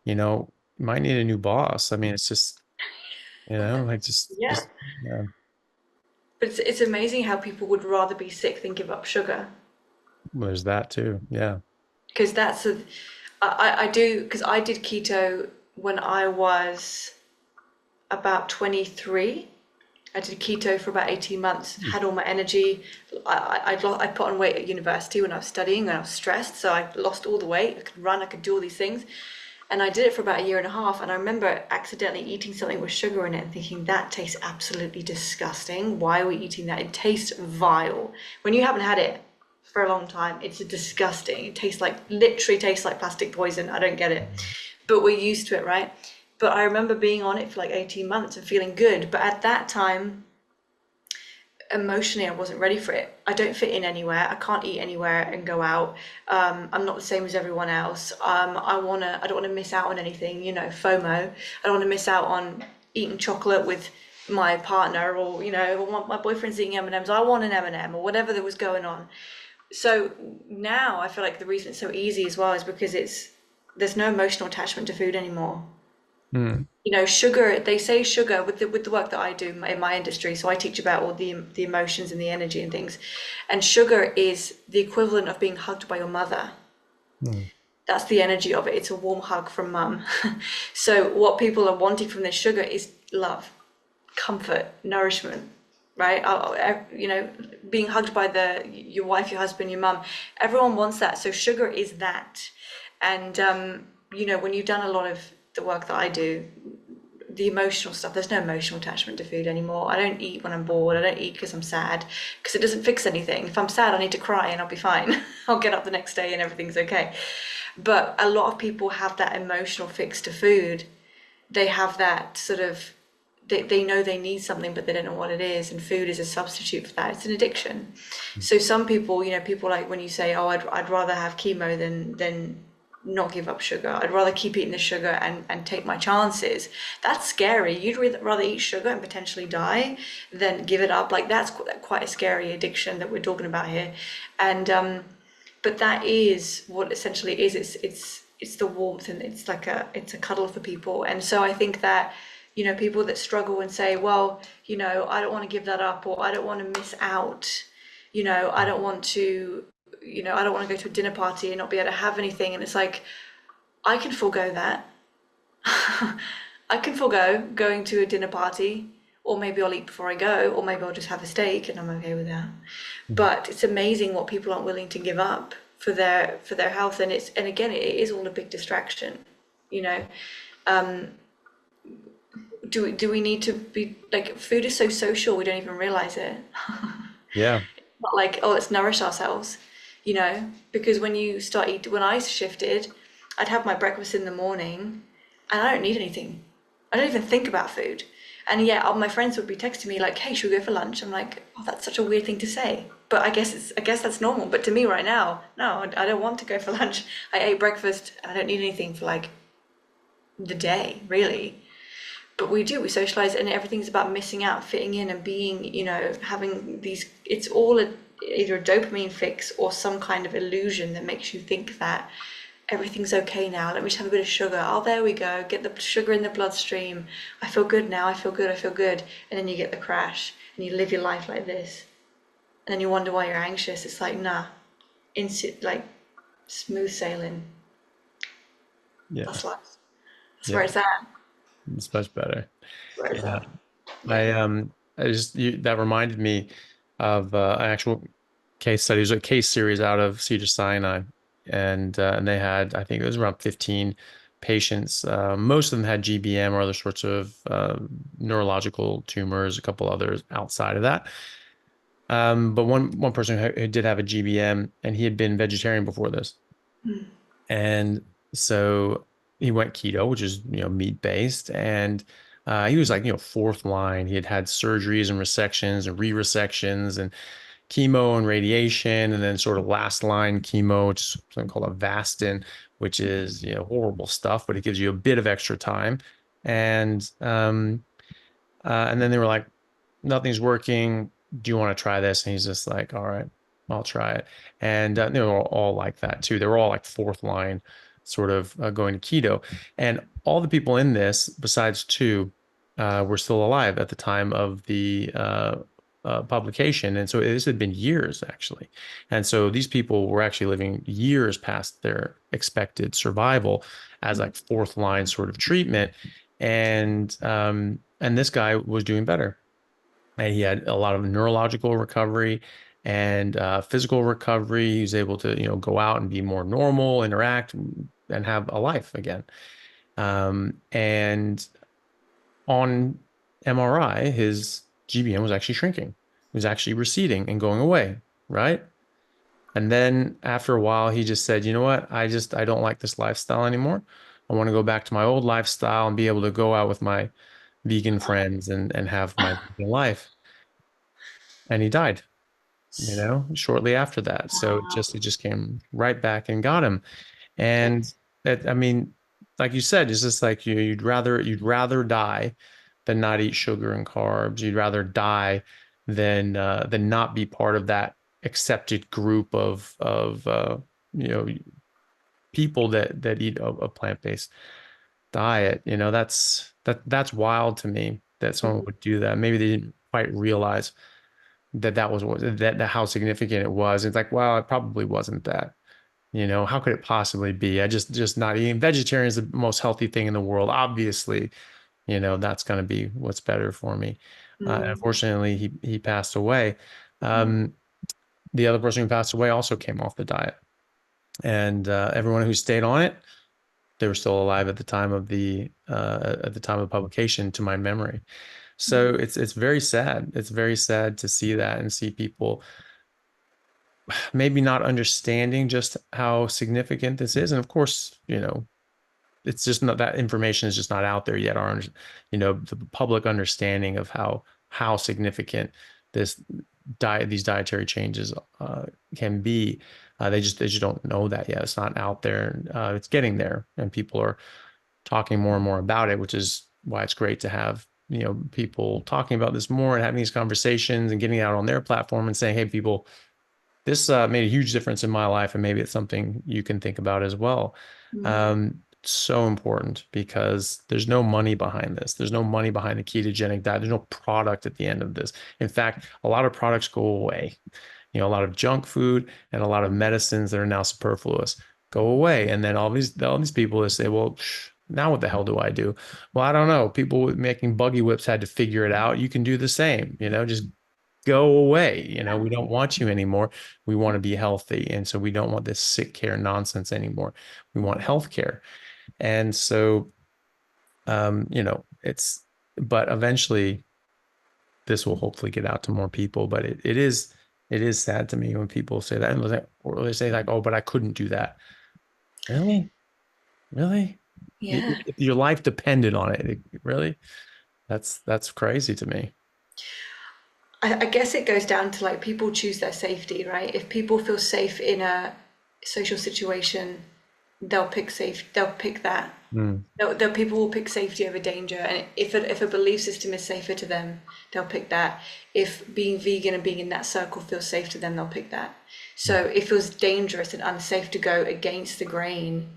You might need a new boss. I mean, it's just, like Yeah. yeah. But it's amazing how people would rather be sick than give up sugar. Well, there's that too. Yeah. Because I do, because I did keto when I was about 23. I did keto for about 18 months, had all my energy. I put on weight at university when I was studying and I was stressed, so I lost all the weight. I could run, I could do all these things. And I did it for about a year and a half. And I remember accidentally eating something with sugar in it and thinking, that tastes absolutely disgusting. Why are we eating that? It tastes vile. When you haven't had it for a long time, it's disgusting. It literally tastes like plastic poison. I don't get it. But we're used to it, right? But I remember being on it for like 18 months and feeling good. But at that time, emotionally, I wasn't ready for it. I don't fit in anywhere. I can't eat anywhere and go out. I'm not the same as everyone else. I don't want to miss out on anything, FOMO. I don't want to miss out on eating chocolate with my partner, or, my boyfriend's eating M&Ms. I want an M&M or whatever that was going on. So now I feel like the reason it's so easy as well is because there's no emotional attachment to food anymore. Sugar, they say sugar with the work that I do in my industry. So I teach about all the emotions and the energy and things. And sugar is the equivalent of being hugged by your mother. That's the energy of it. It's a warm hug from mum. So what people are wanting from this sugar is love, comfort, nourishment, right? Being hugged by your wife, your husband, your mum. Everyone wants that. So sugar is that. And, when you've done a lot of the work that I do, the emotional stuff, there's no emotional attachment to food anymore. I don't eat when I'm bored. I don't eat because I'm sad, because it doesn't fix anything. If I'm sad, I need to cry and I'll be fine. I'll get up the next day and everything's okay. But a lot of people have that emotional fix to food. They have that sort of, they know they need something, but they don't know what it is. And food is a substitute for that. It's an addiction. So some people, people like when you say, oh, I'd rather have chemo than not give up sugar. I'd rather keep eating the sugar and take my chances. That's scary. You'd rather eat sugar and potentially die than give it up. Like that's quite a scary addiction that we're talking about here. And but that is what essentially is. It's the warmth, and it's a cuddle for people. And so I think that people that struggle and say, well, I don't want to give that up, or I don't want to miss out. I don't want to. I don't want to go to a dinner party and not be able to have anything. And it's like, I can forego that. I can forego going to a dinner party, or maybe I'll eat before I go, or maybe I'll just have a steak and I'm okay with that. But it's amazing what people aren't willing to give up for their health. And again, it is all a big distraction. Do we need to be like, food is so social, we don't even realize it. Yeah. Not like, oh, let's nourish ourselves. Because when you start when I shifted, I'd have my breakfast in the morning and I don't need anything. I don't even think about food. And yeah, all my friends would be texting me like, "Hey, should we go for lunch?" I'm like, "Oh, that's such a weird thing to say." But I guess that's normal. But to me right now, no, I don't want to go for lunch. I ate breakfast and I don't need anything for like the day, really. But we socialize, and everything's about missing out, fitting in, and being, having these, it's all either a dopamine fix or some kind of illusion that makes you think that everything's okay now. Let me just have a bit of sugar. Oh, there we go. Get the sugar in the bloodstream. I feel good now. I feel good. I feel good. And then you get the crash and you live your life like this. And then you wonder why you're anxious. It's like, nah, like smooth sailing. Yeah. That's life. That's where it's at. It's much better. Where it's at. That reminded me of an actual case study. It was a case series out of Cedars-Sinai, and they had, I think it was around 15 patients. Most of them had GBM or other sorts of neurological tumors, a couple others outside of that. But one person who did have a GBM, and he had been vegetarian before this. And so he went keto, which is, meat based. And he was like, fourth line. He had had surgeries and resections and re-resections and chemo and radiation. And then sort of last line chemo, which is something called Avastin, which is, horrible stuff, but it gives you a bit of extra time. And then they were like, nothing's working. Do you want to try this? And he's just like, all right, I'll try it. And they were all like that too. They were all like fourth line sort of going to keto. And all the people in this, besides two, were still alive at the time of the publication. And so this had been years actually. And so these people were actually living years past their expected survival as like fourth line sort of treatment. And this guy was doing better. And he had a lot of neurological recovery and physical recovery. He was able to, go out and be more normal, interact, and have a life again. And on MRI, his GBM was actually shrinking. It was actually receding and going away, right? And then after a while, he just said, you know what? I don't like this lifestyle anymore. I want to go back to my old lifestyle and be able to go out with my vegan friends and have my vegan life. And he died, shortly after that. So it just came right back and got him. And that, I mean, like you said, it's just like you'd rather die than not eat sugar and carbs. You'd rather die than not be part of that accepted group of people that eat a plant-based diet. That's wild to me that someone would do that. Maybe they didn't quite realize that was that how significant it was. It's like, well, it probably wasn't that. How could it possibly be? I just not eating. Vegetarian is the most healthy thing in the world. Obviously, that's going to be what's better for me. Unfortunately, he passed away. The other person who passed away also came off the diet, and everyone who stayed on it, they were still alive at the time of publication, to my memory. So it's very sad. It's very sad to see that and see people maybe not understanding just how significant this is. And of course, it's just not, that information is just not out there yet. The public understanding of how significant these dietary changes can be. They just don't know that yet. It's not out there. It's getting there, and people are talking more and more about it, which is why it's great to have people talking about this more and having these conversations and getting it out on their platform and saying, hey, people, this made a huge difference in my life, and maybe it's something you can think about as well. So important, because there's no money behind this. There's no money behind the ketogenic diet. There's no product at the end of this. In fact, a lot of products go away. A lot of junk food and a lot of medicines that are now superfluous go away. And then all these people that say, well, now what the hell do I do? Well, I don't know. People making buggy whips had to figure it out. You can do the same, just go away. We don't want you anymore. We want to be healthy. And so we don't want this sick care nonsense anymore. We want health care. And so, but eventually this will hopefully get out to more people. But it is sad to me when people say that, or they say like, oh, but I couldn't do that. Really? Really? Yeah. Your life depended on it. Really? That's crazy to me. I guess it goes down to like people choose their safety, right? If people feel safe in a social situation, they'll pick that. Mm. People will pick safety over danger, and if a belief system is safer to them, they'll pick that. If being vegan and being in that circle feels safe to them, they'll pick that. So if it feels dangerous and unsafe to go against the grain,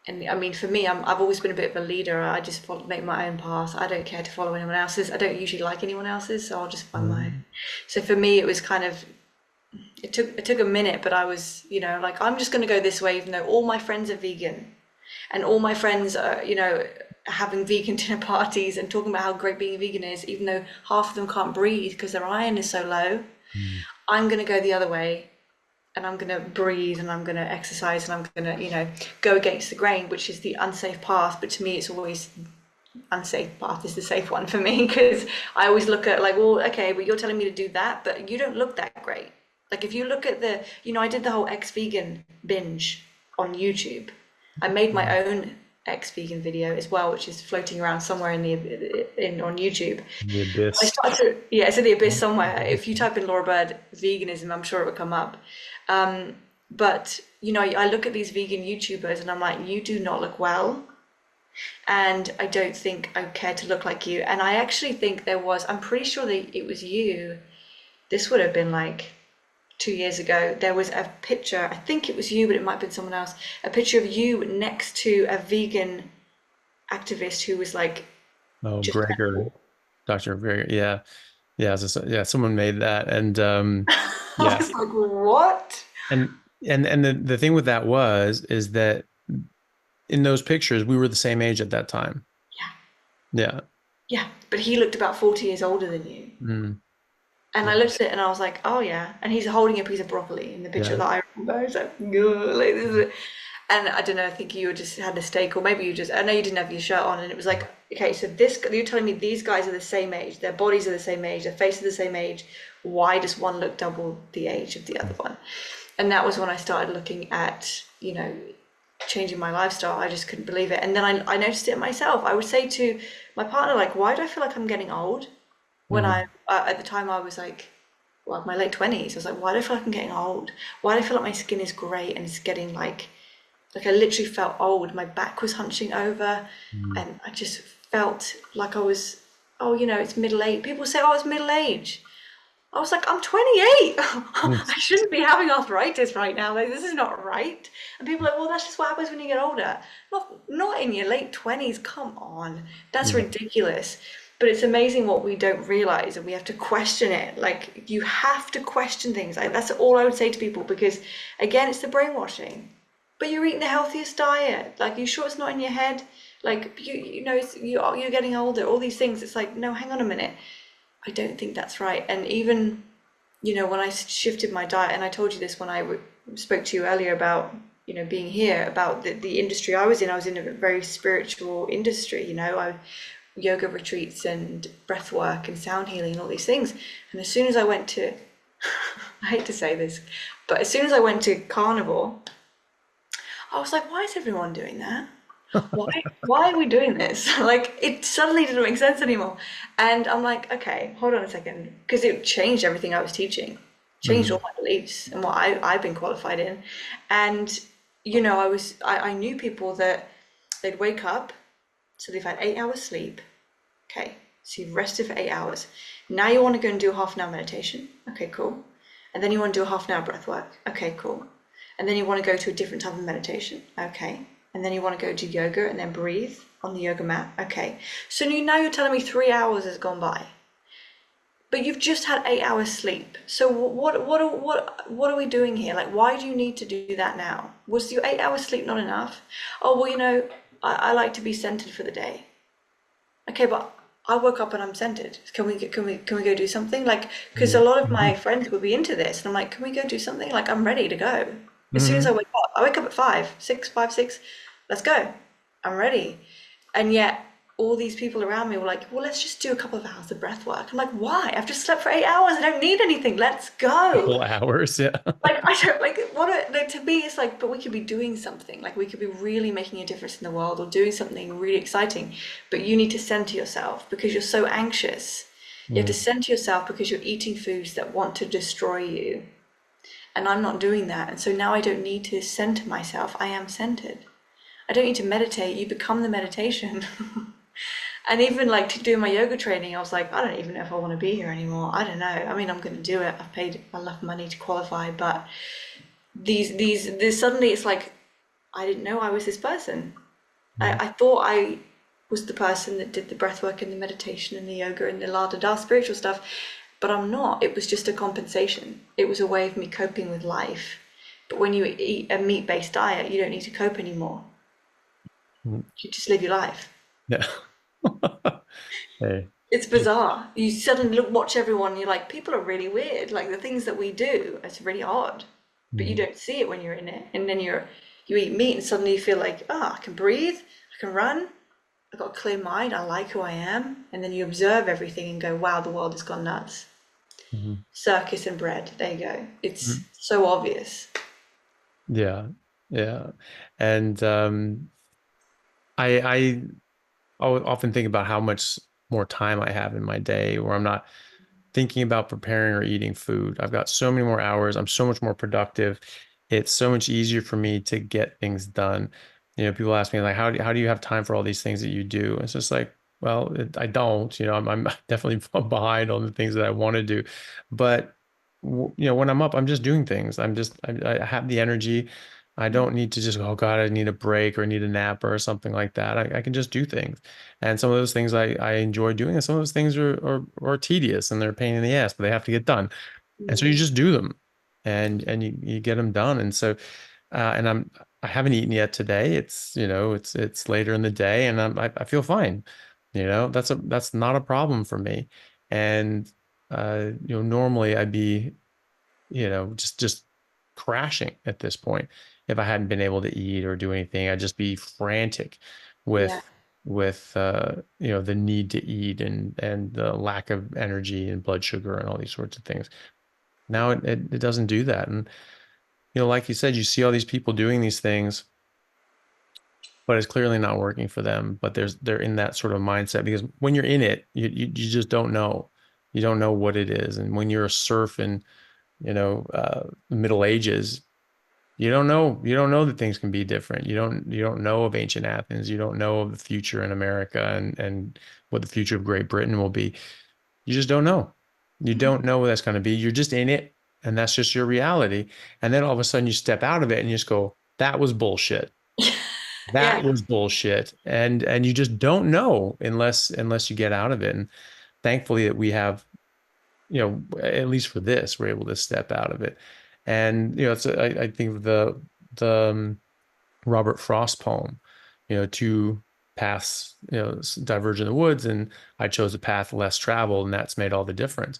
and I mean, for me, I've always been a bit of a leader. I just make my own path. I don't care to follow anyone else's. I don't usually like anyone else's, so I'll just find my own. Mm. So for me, it was kind of it took a minute, but I was, like I'm just going to go this way, even though all my friends are vegan, and all my friends are, having vegan dinner parties and talking about how great being a vegan is, even though half of them can't breathe because their iron is so low. Mm. I'm going to go the other way, and I'm going to breathe, and I'm going to exercise, and I'm going to, go against the grain, which is the unsafe path. But to me, it's always unsafe path is the safe one for me, because I always look at like, well, okay, but you're telling me to do that, but you don't look that great. Like if you look at I did the whole ex-vegan binge on YouTube. I made my own ex-vegan video as well, which is floating around somewhere on YouTube. The I abyss. started to, yeah, it's in the abyss somewhere. If you type in Laura Bird veganism, I'm sure it would come up. But I look at these vegan YouTubers and I'm like, you do not look well, and I don't think I care to look like you. And I actually think I'm pretty sure that it was you. This would have been like 2 years ago. There was a picture, I think it was you, but it might have been someone else, a picture of you next to a vegan activist who was like Oh, just Gregor, Dr. Gregor. Yeah. Yeah. Yeah. Someone made that. And I yeah. was like, what? And the thing with that is that in those pictures, we were the same age at that time. Yeah. Yeah. Yeah, but he looked about 40 years older than you. Mm. And I looked at it and I was like, oh yeah. And he's holding a piece of broccoli in the picture Yeah. that I remember. I was like, "Ugh," like this is it. And I don't know, I think you just had a steak, or maybe I know you didn't have your shirt on, and it was like, okay, so you're telling me these guys are the same age, their bodies are the same age, their faces are the same age. Why does one look double the age of the other one? And that was when I started looking at, changing my lifestyle. I just couldn't believe it. And then I noticed it myself. I would say to my partner, like, why do I feel like I'm getting old? When Mm. at the time I was like, well, my late 20s, I was like, why do I feel like I'm getting old? Why do I feel like my skin is grey and it's getting like I literally felt old. My back was hunching over, Mm. and I just felt like I was, it's middle age. People say, oh, it's middle age. I was like, I'm 28. I shouldn't be having arthritis right now. Like, this is not right. And people are like, well, that's just what happens when you get older. Not in your late 20s. Come on. That's Yeah. ridiculous. But it's amazing what we don't realize, and we have to question it. Like, you have to question things. Like, that's all I would say to people, because, again, it's the brainwashing. But you're eating the healthiest diet. Like, you sure it's not in your head? Like, you're getting older. All these things. It's like, no, hang on a minute. I don't think that's right. And even, when I shifted my diet, and I told you this when I spoke to you earlier about, being here, about the industry I was in a very spiritual industry, yoga retreats and breath work and sound healing and all these things. And as soon as I went to, I hate to say this, but as soon as I went to Carnivore, I was like, why is everyone doing that? Why are we doing this? Like, it suddenly didn't make sense anymore. And I'm like, okay, hold on a second, because it changed everything I was teaching, changed all Mm. my beliefs and what I've been qualified in. And, I knew people that they'd wake up, so they've had 8 hours sleep. Okay, so you've rested for 8 hours. Now you want to go and do a half an hour meditation. Okay, cool. And then you want to do a half an hour breath work. Okay, cool. And then you want to go to a different type of meditation. Okay. And then you want to go do yoga and then breathe on the yoga mat. Okay. So now you're telling me 3 hours has gone by, but you've just had 8 hours sleep. So what are we doing here? Like, why do you need to do that now? Was your 8 hours sleep not enough? Oh, well, I like to be centered for the day. Okay, but I woke up and I'm centered. Can we go do something? Like, because a lot of my friends would be into this, and I'm like, can we go do something? Like, I'm ready to go. As soon as Mm. I wake up at 5, 6, let's go. I'm ready. And yet all these people around me were like, well, let's just do a couple of hours of breath work. I'm like, why? I've just slept for 8 hours. I don't need anything. Let's go. Couple hours, yeah. Like, I don't like like, to me, it's like, but we could be doing something. Like, we could be really making a difference in the world or doing something really exciting. But you need to center yourself because you're so anxious. You have to Mm, center yourself because you're eating foods that want to destroy you. And I'm not doing that. And so now I don't need to center myself. I am centered. I don't need to meditate. You become the meditation. And even like to do my yoga training, I was like, I don't even know if I want to be here anymore. I don't know. I mean, I'm going to do it. I've paid enough money to qualify, but these suddenly it's like I didn't know I was this person. mm, I thought I was the person that did the breath work and the meditation and the yoga and the la da da spiritual stuff, but I'm not. It was just a compensation. It was a way of me coping with life. But when you eat a meat-based diet, you don't need to cope anymore. mm. You just live your life. Yeah. Hey. It's bizarre. You suddenly watch everyone, and you're like, people are really weird. Like the things that we do, it's really odd. But you Mm, don't see it when you're in it. And then you eat meat and suddenly you feel like, oh, I can breathe, I can run, I've got a clear mind, I like who I am. And then you observe everything and go, wow, the world has gone nuts. mhm, Circus and bread, there you go. It's mm. so obvious. Yeah. Yeah. And I often think about how much more time I have in my day where I'm not thinking about preparing or eating food. I've got so many more hours. I'm so much more productive. It's so much easier for me to get things done. People ask me like, how do you have time for all these things that you do? It's just like, well, I don't. I'm definitely behind on the things that I want to do, but when I'm up, I'm just doing things. I have the energy. I don't need to just, oh God, I need a break or I need a nap or something like that. I can just do things. And some of those things I enjoy doing, and some of those things are tedious and they're a pain in the ass, but they have to get done. And so you Mm. just do them and you get them done. And so and I haven't eaten yet today. It's later in the day and I feel fine. That's not a problem for me. And normally I'd be just crashing at this point. If I hadn't been able to eat or do anything, I'd just be frantic Yeah. with the need to eat and the lack of energy and blood sugar and all these sorts of things. Now it doesn't do that. And like you said, you see all these people doing these things, but it's clearly not working for them. But they're in that sort of mindset because when you're in it, you just don't know. You don't know what it is. And when you're a serf in the Middle Ages, you don't know that things can be different. You don't know of ancient Athens. You don't know of the future in America and what the future of Great Britain will be. You just don't know. You don't know what that's going to be. You're just in it, and that's just your reality. And then all of a sudden you step out of it and you just go, that was bullshit. That Yeah. was bullshit. And you just don't know unless you get out of it. And thankfully that we have, at least for this, we're able to step out of it. And I think of the Robert Frost poem, two paths, diverge in the woods, and I chose a path less traveled, and that's made all the difference.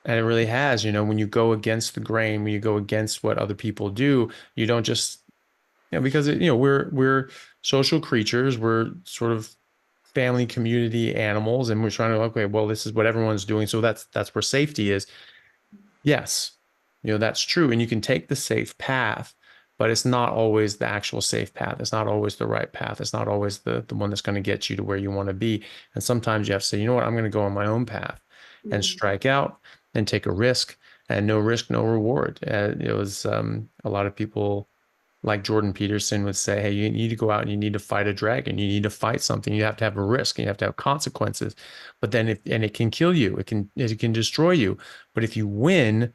And it really has, when you go against the grain, when you go against what other people do, you don't just, because we're social creatures, we're sort of family community animals, and we're trying to, okay, well, this is what everyone's doing, so that's where safety is. Yes, that's true. And you can take the safe path, but it's not always the actual safe path. It's not always the right path. It's not always the one that's going to get you to where you want to be. And sometimes you have to say, you know what, I'm going to go on my own path and Mm. strike out and take a risk, and no risk, no reward. It was a lot of people like Jordan Peterson would say, hey, you need to go out and you need to fight a dragon. You need to fight something. You have to have a risk and you have to have consequences. But then and it can kill you. It can destroy you. But if you win,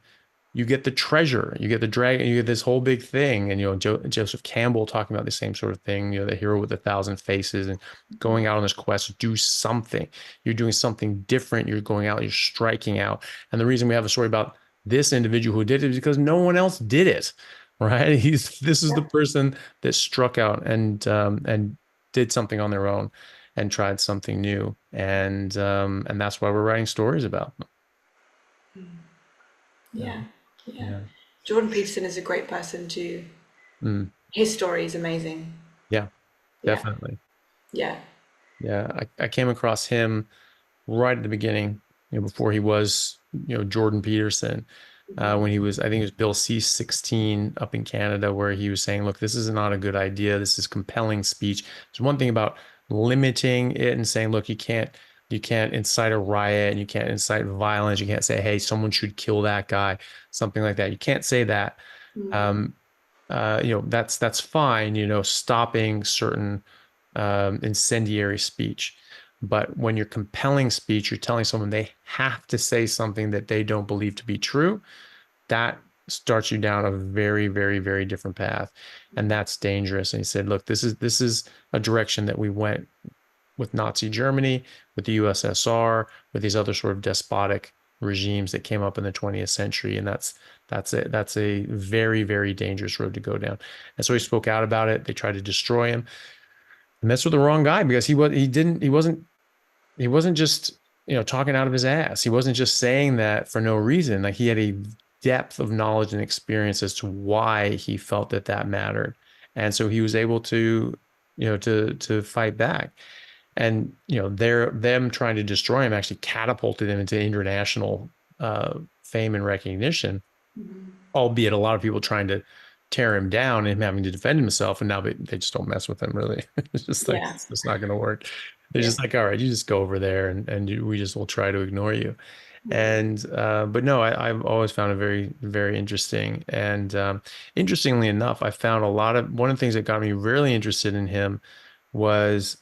you get the treasure, you get the dragon, you get this whole big thing. And, Joseph Campbell talking about the same sort of thing, the hero with 1,000 faces and going out on this quest to do something. You're doing something different. You're going out, you're striking out. And the reason we have a story about this individual who did it is because no one else did it, right? This is the Yeah. person that struck out and did something on their own and tried something new. And that's why we're writing stories about them. Yeah. Yeah. Yeah. Jordan Peterson is a great person to, Mm, his story is amazing. yeah, Yeah. definitely. Yeah. Yeah, I came across him right at the beginning, before he was, Jordan Peterson, when he was, I think it was Bill C-16 up in Canada, where he was saying, look, this is not a good idea. This is compelling speech. There's one thing about limiting it and saying, look, you can't incite a riot and you can't incite violence. You can't say, hey, someone should kill that guy, something like that. You can't say that. Mm. Um, that's fine, stopping certain incendiary speech. But when you're compelling speech, you're telling someone they have to say something that they don't believe to be true. That starts you down a very, very, very different path, and that's dangerous. And he said, "Look, this is a direction that we went with Nazi Germany, with the USSR, with these other sort of despotic regimes that came up in the 20th century, and that's a very, very dangerous road to go down." And so he spoke out about it. They tried to destroy him, and that's with the wrong guy, because he wasn't just, talking out of his ass. He wasn't just saying that for no reason. Like, he had a depth of knowledge and experience as to why he felt that that mattered. And so he was able to, to fight back. And, them trying to destroy him actually catapulted him into international fame and recognition, albeit a lot of people trying to tear him down and him having to defend himself. And now they just don't mess with him, really. It's just like, Yeah. it's just not going to work. They're Yeah. just like, all right, you just go over there, and we just will try to ignore you. Mm. And but no, I've always found it very, very interesting. And interestingly enough, I found one of the things that got me really interested in him was,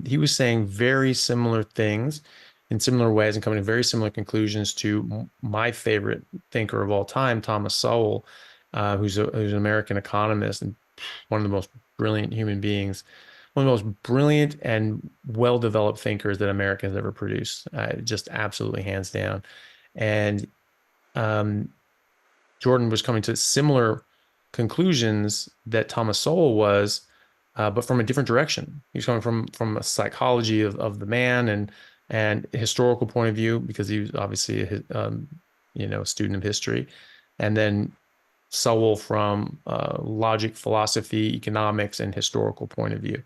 he was saying very similar things in similar ways and coming to very similar conclusions to my favorite thinker of all time, Thomas Sowell, who's an American economist and one of the most brilliant human beings, one of the most brilliant and well-developed thinkers that America has ever produced, just absolutely hands down. And um, Jordan was coming to similar conclusions that Thomas Sowell was, but from a different direction. He was coming from a psychology of the man and historical point of view, because he was obviously a student of history, and then Sowell from logic, philosophy, economics, and historical point of view,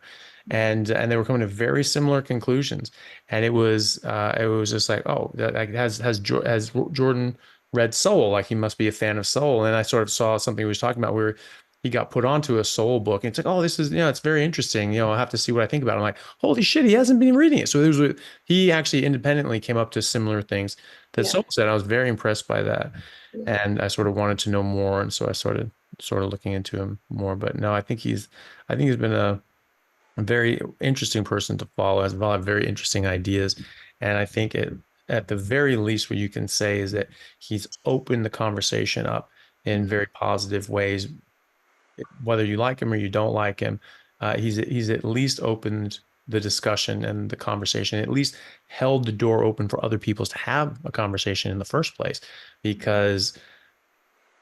and they were coming to very similar conclusions. And it was just like, oh, has Jordan read Sowell? Like, he must be a fan of Sowell. And I sort of saw something he was talking about where he got put onto a Sowell book, and it's like, oh, this is, it's very interesting. I'll have to see what I think about it. I'm like, holy shit, he hasn't been reading it. So he actually independently came up to similar things that Yeah. Sowell said. I was very impressed by that, Yeah. and I sort of wanted to know more, and so I started sort of looking into him more. But no, I think he's been a very interesting person to follow, has a lot of very interesting ideas. And I think at the very least, what you can say is that he's opened the conversation up in very positive ways. Whether you like him or you don't like him, he's at least opened the discussion and the conversation, at least held the door open for other people to have a conversation in the first place. Because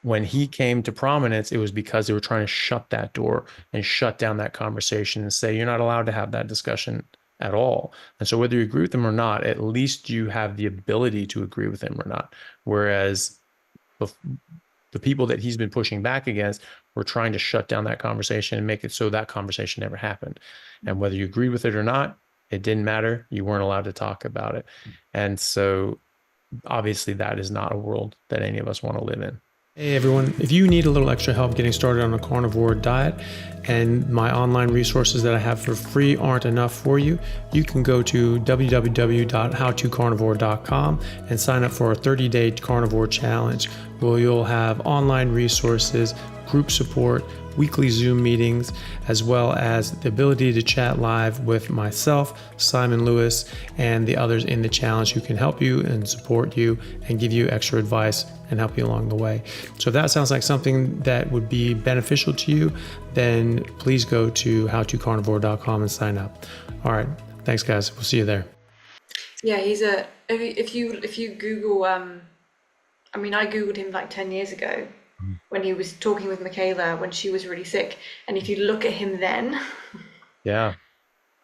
when he came to prominence, it was because they were trying to shut that door and shut down that conversation and say, you're not allowed to have that discussion at all. And so whether you agree with them or not, at least you have the ability to agree with him or not. Whereas the people that he's been pushing back against were trying to shut down that conversation and make it so that conversation never happened. And whether you agreed with it or not, it didn't matter. You weren't allowed to talk about it. And so obviously that is not a world that any of us want to live in. Hey everyone, if you need a little extra help getting started on a carnivore diet and my online resources that I have for free aren't enough for you, you can go to www.howtocarnivore.com and sign up for a 30-day carnivore challenge, where you'll have online resources, group support, weekly Zoom meetings, as well as the ability to chat live with myself, Simon Lewis, and the others in the challenge who can help you and support you and give you extra advice and help you along the way. So if that sounds like something that would be beneficial to you, then please go to howtocarnivore.com and sign up. All right. Thanks, guys. We'll see you there. Yeah, if you Google I mean, I Googled him like 10 years ago when he was talking with Michaela when she was really sick. And if you look at him then Yeah.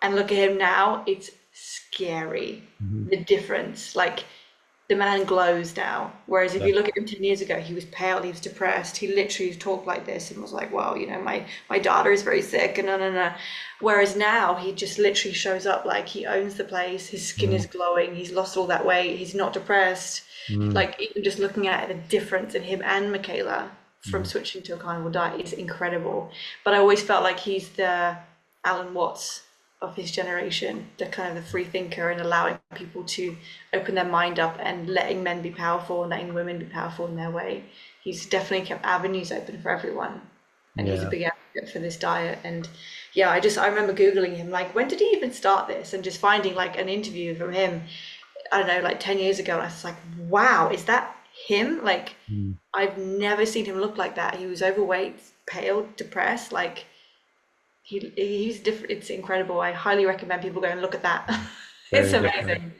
and look at him now, it's scary. The difference. Like, the man glows now. Whereas if Yeah. you look at him 10 years ago, he was pale, he was depressed. He literally talked like this and was like, well, my daughter is very sick and no. Whereas now he just literally shows up like he owns the place. His skin Mm, is glowing. He's lost all that weight. He's not depressed. mm, Like even just looking at the difference in him and Michaela from mm. switching to a carnivore diet is incredible. But I always felt like he's the Alan Watts of his generation, the kind of the free thinker and allowing people to open their mind up and letting men be powerful and letting women be powerful in their way. He's definitely kept avenues open for everyone. And he's a Yeah. big advocate for this diet. And yeah, I remember Googling him, like, when did he even start this? And just finding like an interview from him, I don't know, like 10 years ago. And I was like, wow, is that him? Like, Mm. I've never seen him look like that. He was overweight, pale, depressed, like he's different. It's incredible. I highly recommend people go and look at that. It's Very different. amazing.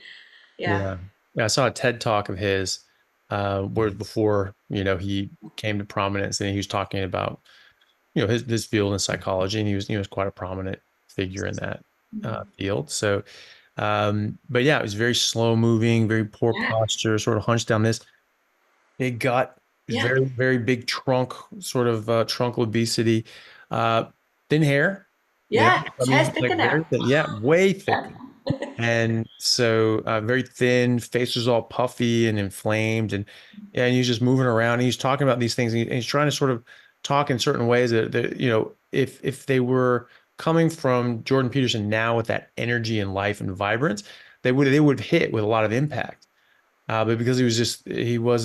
Yeah. Yeah. Yeah. I saw a TED talk of his, where before, he came to prominence, and he was talking about, his field in psychology, and he was quite a prominent figure in that field. So, but yeah, it was very slow moving, very poor Yeah. posture, sort of hunched down, this big gut, Yeah. very, very big trunk, sort of trunk obesity, uh, thin hair, Yeah. I His hair's mean, like thicker very now. thin, yeah, way thicker. And so very thin, face was all puffy and inflamed, and yeah, and he's just moving around. He's talking about these things, and he's trying to sort of talk in certain ways that if they were coming from Jordan Peterson now with that energy and life and vibrance, they would hit with a lot of impact. But because he was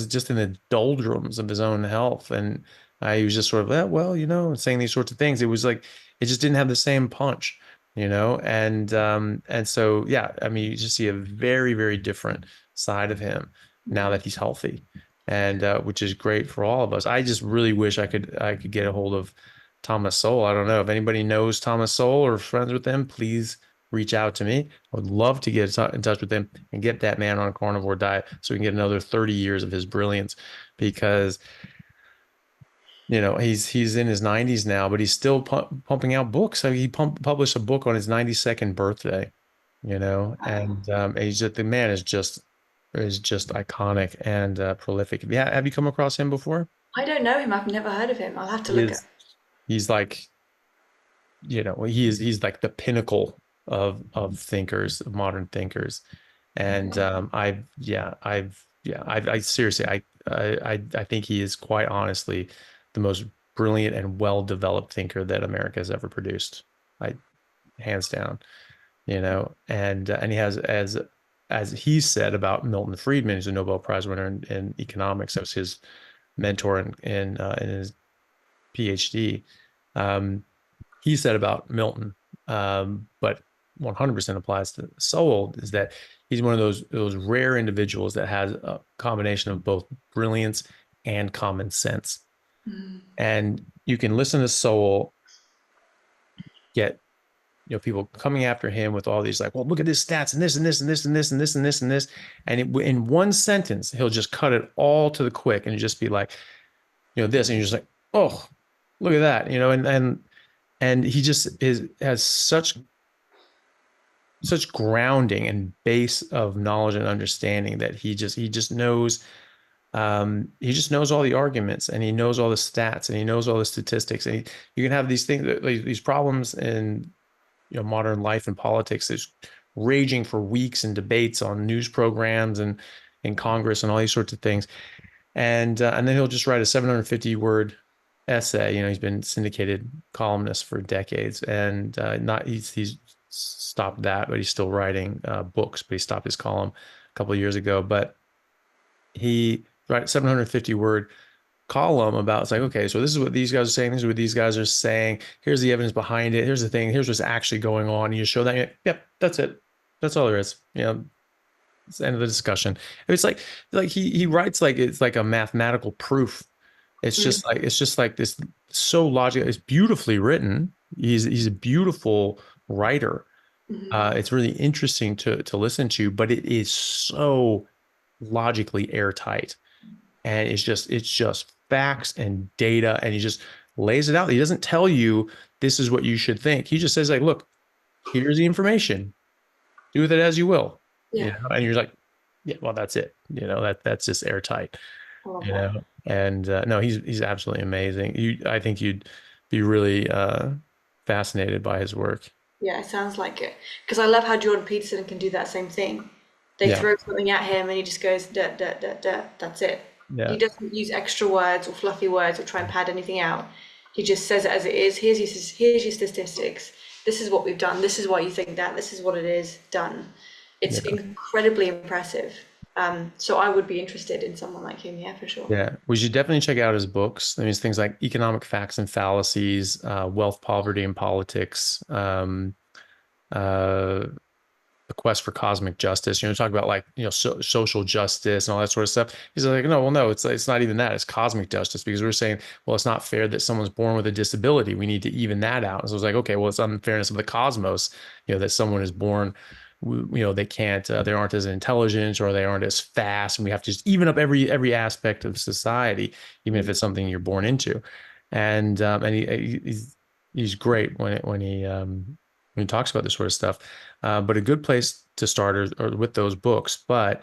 just in the doldrums of his own health, and he was just sort of, well, saying these sorts of things. It was like it just didn't have the same punch, and so yeah, I mean, you just see a very, very different side of him now that he's healthy, and which is great for all of us. I just really wish I could get a hold of Thomas Sowell. I don't know if anybody knows Thomas Sowell or friends with him. Please reach out to me. I would love to get in touch with him and get that man on a carnivore diet so we can get another 30 years of his brilliance, because he's in his 90s now, but he's still pumping out books. So he published a book on his 92nd birthday, and the man is just iconic and prolific. Yeah, have you come across him before? I don't know him. I've never heard of him. I'll have to He look at. is he's like he's like the pinnacle of thinkers, of modern thinkers. And I seriously, I think he is quite honestly the most brilliant and well-developed thinker that America has ever produced. I Hands down, and he has, as he said about Milton Friedman, who's a Nobel Prize winner in economics. That was his mentor in his PhD. He said about Milton, but 100% applies to Sowell, is that he's one of those rare individuals that has a combination of both brilliance and common sense. And you can listen to Sowell, get people coming after him with all these, like, well, look at his stats and this and this and this and this and this and this and this, and in one sentence he'll just cut it all to the quick and just be like, this, and you're just like, oh, look at that, and he just has such grounding and base of knowledge and understanding that he just knows all the arguments, and he knows all the stats, and he knows all the statistics, and you can have these things, these problems in modern life and politics is raging for weeks, and debates on news programs and in Congress and all these sorts of things, and then he'll just write a 750-word essay. He's been syndicated columnist for decades, and he's stopped that, but he's still writing books. But he stopped his column a couple of years ago. But he writes 750-word column about, it's like, okay, so this is what these guys are saying, this is what these guys are saying, here's the evidence behind it, here's the thing, here's what's actually going on, and you show that, yep, that's it, that's all there is. It's the end of the discussion. It's like he writes like it's like a mathematical proof. It's just like this, so logical. It's beautifully written. He's a beautiful writer. It's really interesting to listen to, but it is so logically airtight, and it's just facts and data, and he just lays it out. He doesn't tell you this is what you should think. He just says, like, look, here's the information, do with it as you will. Yeah. And you're like, yeah, well, that's it. That's just airtight. I love that. And no, he's absolutely amazing. I think you'd be really fascinated by his work. Yeah, it sounds like it. Because I love how Jordan Peterson can do that same thing. They Yeah, throw something at him and he just goes, duh, duh, duh, duh. That's it. He yeah, doesn't use extra words or fluffy words or try and pad anything out. He just says it as it is. Here's your statistics. This is what we've done. This is why you think that. This is what it is. Done. It's yeah, incredibly impressive. So I would be interested in someone like him, yeah, for sure. yeah. We should definitely check out his books. I mean, it's things like Economic Facts and Fallacies, Wealth, Poverty, and Politics, uh, The Quest for Cosmic Justice. Talk about like, social justice and all that sort of stuff. He's like, no, well, no, it's not even that. It's cosmic justice, because we're saying, well, it's not fair that someone's born with a disability. We need to even that out. And so it's like, okay, well, it's unfairness of the cosmos, that someone is born, they can't, they aren't as intelligent, or they aren't as fast. And we have to just even up every aspect of society, even if it's something you're born into. And he's great when he talks about this sort of stuff. But a good place to start are with those books. But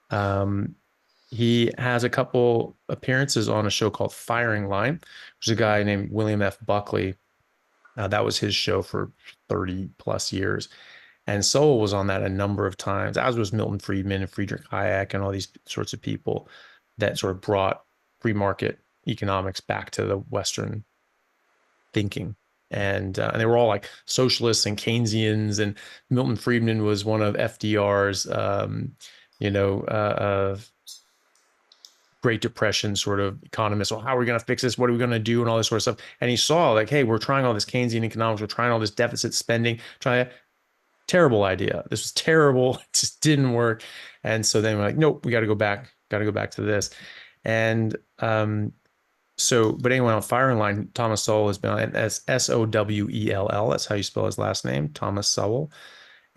um, he has a couple appearances on a show called Firing Line, which is a guy named William F. Buckley. That was his show for 30 plus years. And Sowell was on that a number of times, as was Milton Friedman and Friedrich Hayek and all these sorts of people that sort of brought free market economics back to the Western thinking. And they were all like socialists and Keynesians. And Milton Friedman was one of FDR's, you know, uh, uh, Great Depression sort of economists. Well, how are we going to fix this? What are we going to do? And all this sort of stuff. And he saw like, hey, we're trying all this Keynesian economics. We're trying all this deficit spending. Terrible idea. This was terrible. It just didn't work. And so then we're like, nope, we got to go back. Got to go back to this. And but anyway, on Firing Line, Thomas Sowell has been on as Sowell. That's how you spell his last name, Thomas Sowell.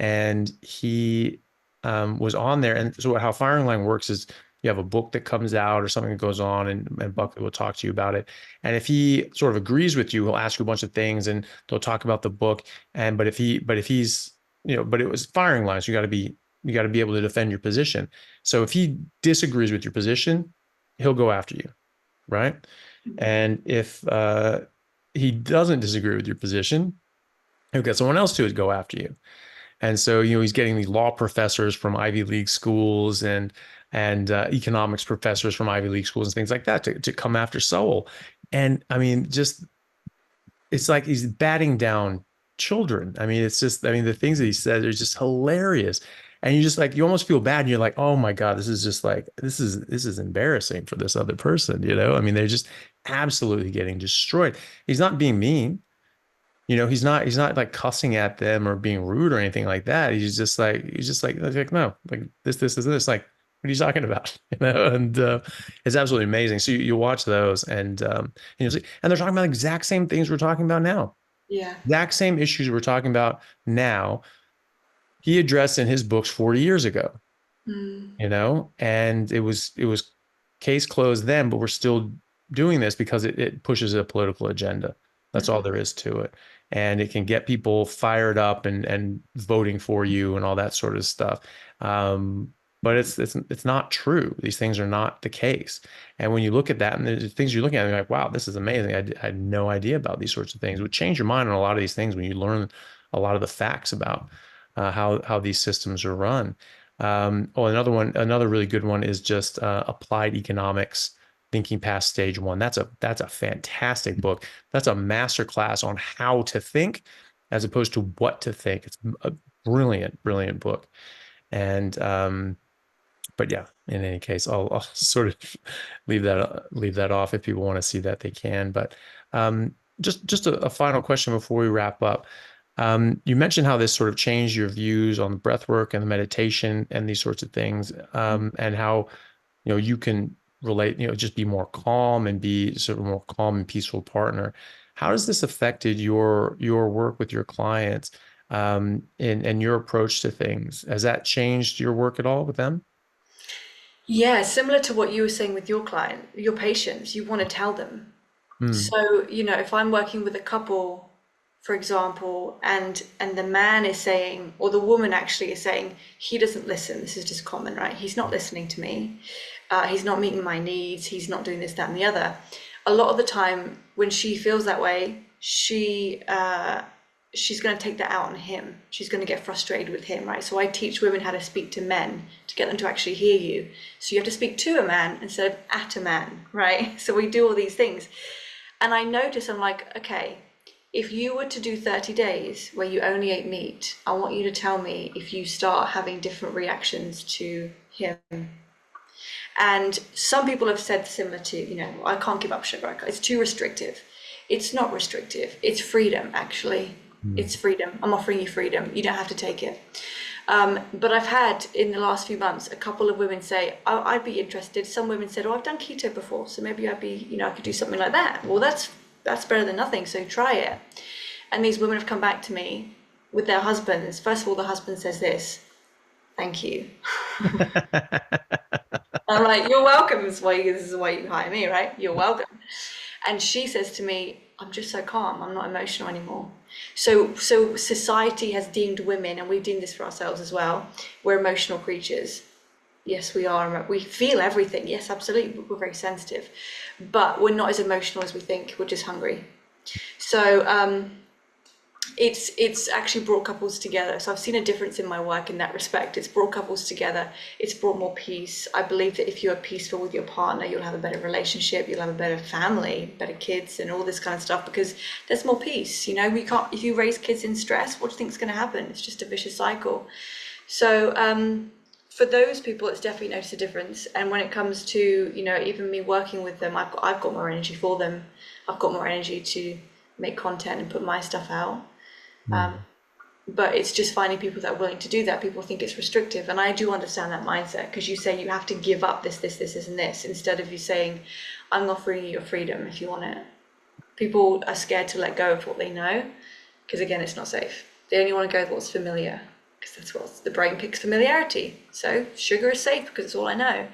And he was on there. And so how Firing Line works is you have a book that comes out or something that goes on, and Buckley will talk to you about it. And if he sort of agrees with you, he'll ask you a bunch of things and they'll talk about the book. But if he's, but it was Firing Line, so you got to be able to defend your position. So if he disagrees with your position, he'll go after you, right? And if he doesn't disagree with your position, he'll get someone else to go after you. And so, he's getting these law professors from Ivy League schools and economics professors from Ivy League schools and things like that to come after Sowell. And I mean, it's like he's batting down children. I mean, the things that he says are just hilarious. And you almost feel bad. And you're like, oh my God, this is embarrassing for this other person. I mean, they're just absolutely getting destroyed. He's not being mean. He's not like cussing at them or being rude or anything like that. He's just like, no, like this is this. Like, what are you talking about? And it's absolutely amazing. So you watch those and you'll see, and they're talking about the exact same things we're talking about now. Yeah. Exact same issues we're talking about now. He addressed in his books 40 years ago, and it was case closed then, but we're still doing this because it pushes a political agenda. That's all there is to it. And it can get people fired up and voting for you and all that sort of stuff. But it's not true. These things are not the case. And when you look at that and the things you're looking at, you're like, wow, this is amazing. I had no idea about these sorts of things. It would change your mind on a lot of these things when you learn a lot of the facts about how these systems are run. Another really good one is just Applied Economics, Thinking Past Stage One. That's a fantastic book. That's a masterclass on how to think as opposed to what to think. It's a brilliant, brilliant book. And but yeah, in any case, I'll sort of leave that off. If people want to see that, they can. But just a final question before we wrap up. You mentioned how this sort of changed your views on the breath work and the meditation and these sorts of things, and how you can relate, just be more calm and be sort of more calm and peaceful partner. How has this affected your work with your clients, and your approach to things? Has that changed your work at all with them? Yeah, similar to what you were saying with your client, your patients, you want to tell them. Mm, So, if I'm working with a couple for example, and the man is saying, or the woman actually is saying, he doesn't listen. This is just common, right? He's not listening to me. He's not meeting my needs. He's not doing this, that, and the other. A lot of the time, when she feels that way, she's going to take that out on him. She's going to get frustrated with him, right? So I teach women how to speak to men to get them to actually hear you. So you have to speak to a man instead of at a man, right? So we do all these things. And I notice, I'm like, okay, if you were to do 30 days where you only ate meat, I want you to tell me if you start having different reactions to him. And some people have said similar to, I can't give up sugar. It's too restrictive. It's not restrictive. It's freedom, actually. It's freedom. I'm offering you freedom. You don't have to take it. But I've had, in the last few months, a couple of women say, oh, I'd be interested. Some women said, oh, I've done keto before, so maybe I'd be, I could do something like that. Well, that's better than nothing, so try it. And these women have come back to me with their husbands. First of all, the husband says this, thank you. I'm like, you're welcome. This is why you hire me, right? You're welcome. And she says to me, I'm just so calm. I'm not emotional anymore. So society has deemed women, and we've deemed this for ourselves as well, we're emotional creatures. Yes, we are. We feel everything. Yes, absolutely. We're very sensitive, but we're not as emotional as we think. We're just hungry. So it's actually brought couples together. So I've seen a difference in my work in that respect. It's brought couples together. It's brought more peace. I believe that if you are peaceful with your partner, you'll have a better relationship. You'll have a better family, better kids, and all this kind of stuff, because there's more peace. We can't. If you raise kids in stress, what do you think is going to happen? It's just a vicious cycle. So for those people, it's definitely noticed a difference. And when it comes to, even me working with them, I've got more energy for them. I've got more energy to make content and put my stuff out. But it's just finding people that are willing to do that. People think it's restrictive. And I do understand that mindset, because you say you have to give up this, and this, instead of you saying, I'm offering you your freedom if you want it. People are scared to let go of what they know, because again, it's not safe. They only want to go with what's familiar, because that's what the brain picks, familiarity. So sugar is safe because it's all I know.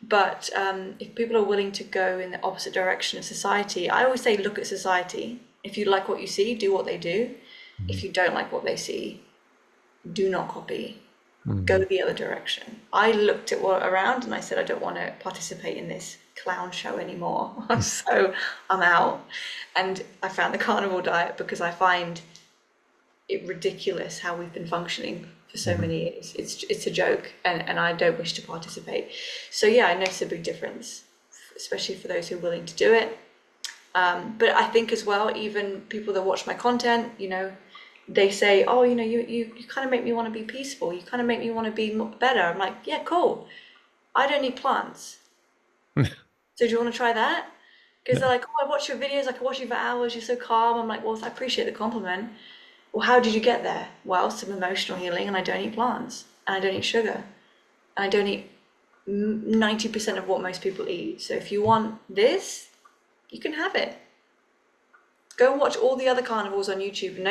But if people are willing to go in the opposite direction of society, I always say, look at society. If you like what you see, do what they do. If you don't like what they see, do not copy. Go the other direction. I looked at what around and I said, I don't want to participate in this clown show anymore. So I'm out. And I found the carnivore diet because I find it ridiculous how we've been functioning for so many years. It's a joke, and I don't wish to participate. So yeah, I notice a big difference, especially for those who are willing to do it. But I think as well, even people that watch my content, they say, oh, you kind of make me want to be peaceful. You kind of make me want to be better. I'm like, yeah, cool. I don't need plants. So do you want to try that? Because they're like, oh, I watch your videos. I can watch you for hours. You're so calm. I'm like, well, I appreciate the compliment. Well, how did you get there? Well, some emotional healing, and I don't eat plants, and I don't eat sugar, and I don't eat 90% of what most people eat. So if you want this, you can have it. Go and watch all the other carnivores on YouTube and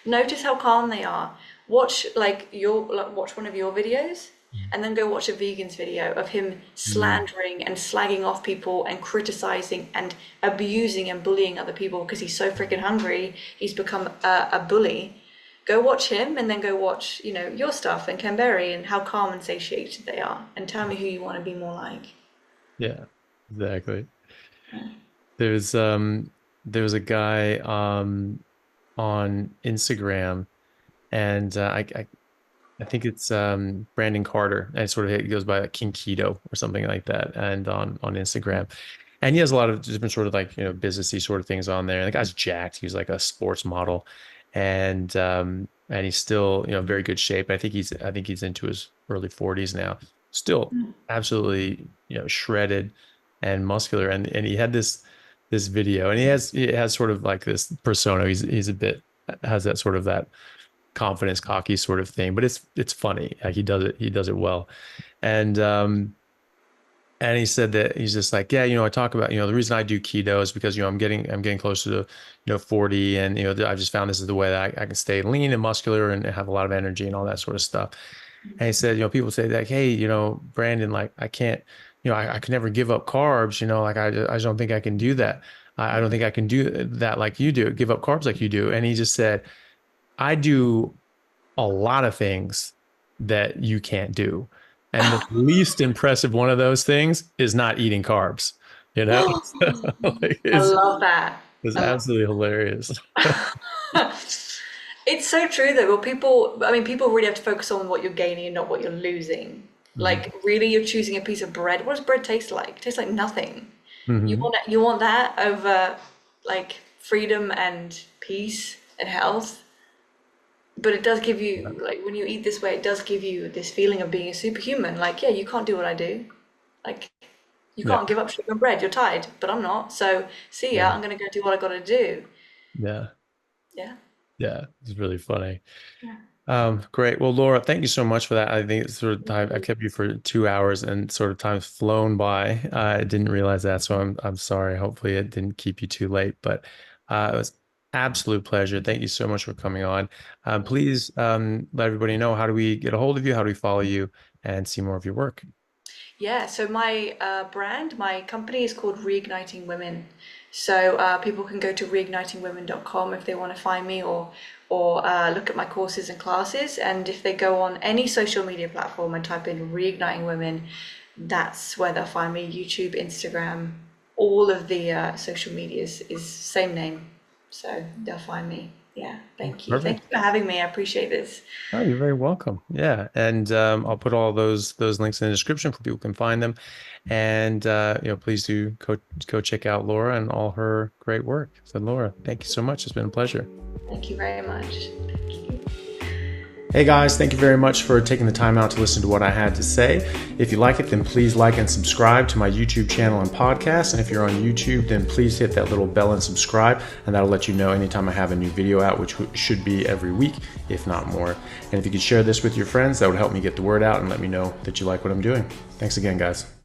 notice how calm they are. Watch watch one of your videos, and then go watch a vegan's video of him slandering and slagging off people and criticizing and abusing and bullying other people because he's so freaking hungry. He's become a bully. Go watch him, and then go watch your stuff and Canberry and how calm and satiated they are, and tell me who you want to be more like. Yeah, exactly. There's a guy on Instagram, and I think it's Brandon Carter, and he goes by King Keto or something like that, and on Instagram, and he has a lot of different sort of businessy sort of things on there. And the guy's jacked. He's like a sports model, and he's still very good shape. I think he's into his early 40s now, still absolutely shredded and muscular. And he had this video, and he has sort of like this persona. He's a bit, has that sort of that confidence, cocky sort of thing, but it's funny. Like he does it well. And he said that he's just like, yeah, I talk about, the reason I do keto is because, I'm getting closer to 40, and, I've just found this is the way that I can stay lean and muscular and have a lot of energy and all that sort of stuff. And he said, people say that, hey, Brandon, like I can't, I could never give up carbs, like I just don't think I can do that. I don't think I can do that like you do, give up carbs like you do. And he just said, I do a lot of things that you can't do. And the least impressive one of those things is not eating carbs, you know? Like, I love that. it's I love absolutely hilarious. It's so true though. Well, people really have to focus on what you're gaining and not what you're losing. Mhm. Like, really, you're choosing a piece of bread. What does bread taste like? It tastes like nothing. Mhm. You want that over like freedom and peace and health. But it does give you, like, when you eat this way, it does give you this feeling of being a superhuman. Like, yeah, you can't do what I do. Like, you Yeah. can't give up sugar and bread. You're tired, but I'm not. So, see ya. Yeah. I'm gonna go do what I gotta do. Yeah. Yeah. Yeah. It's really funny. Yeah. Great. Well, Laura, thank you so much for that. I think it's sort of time I kept you for 2 hours and sort of time's flown by. I didn't realize that, so I'm sorry. Hopefully, it didn't keep you too late, but it was absolute pleasure. Thank you so much for coming on. Please let everybody know, how do we get a hold of you? How do we follow you and see more of your work? Yeah, so my brand, my company is called Reigniting Women. So people can go to reignitingwomen.com if they want to find me, or look at my courses and classes. And if they go on any social media platform and type in Reigniting Women, that's where they'll find me. YouTube, Instagram, all of the social medias is same name. So they'll find me. Yeah, thank you. Thank Perfect. you for having me. I appreciate this. Oh, you're very welcome. Yeah, and I'll put all those links in the description for people can find them, and please do go check out Laura and all her great work. So, Laura, thank you so much. It's been a pleasure. Thank you very much. Thank you. Hey guys, thank you very much for taking the time out to listen to what I had to say. If you like it, then please like and subscribe to my YouTube channel and podcast. And if you're on YouTube, then please hit that little bell and subscribe, and that'll let you know anytime I have a new video out, which should be every week, if not more. And if you could share this with your friends, that would help me get the word out and let me know that you like what I'm doing. Thanks again, guys.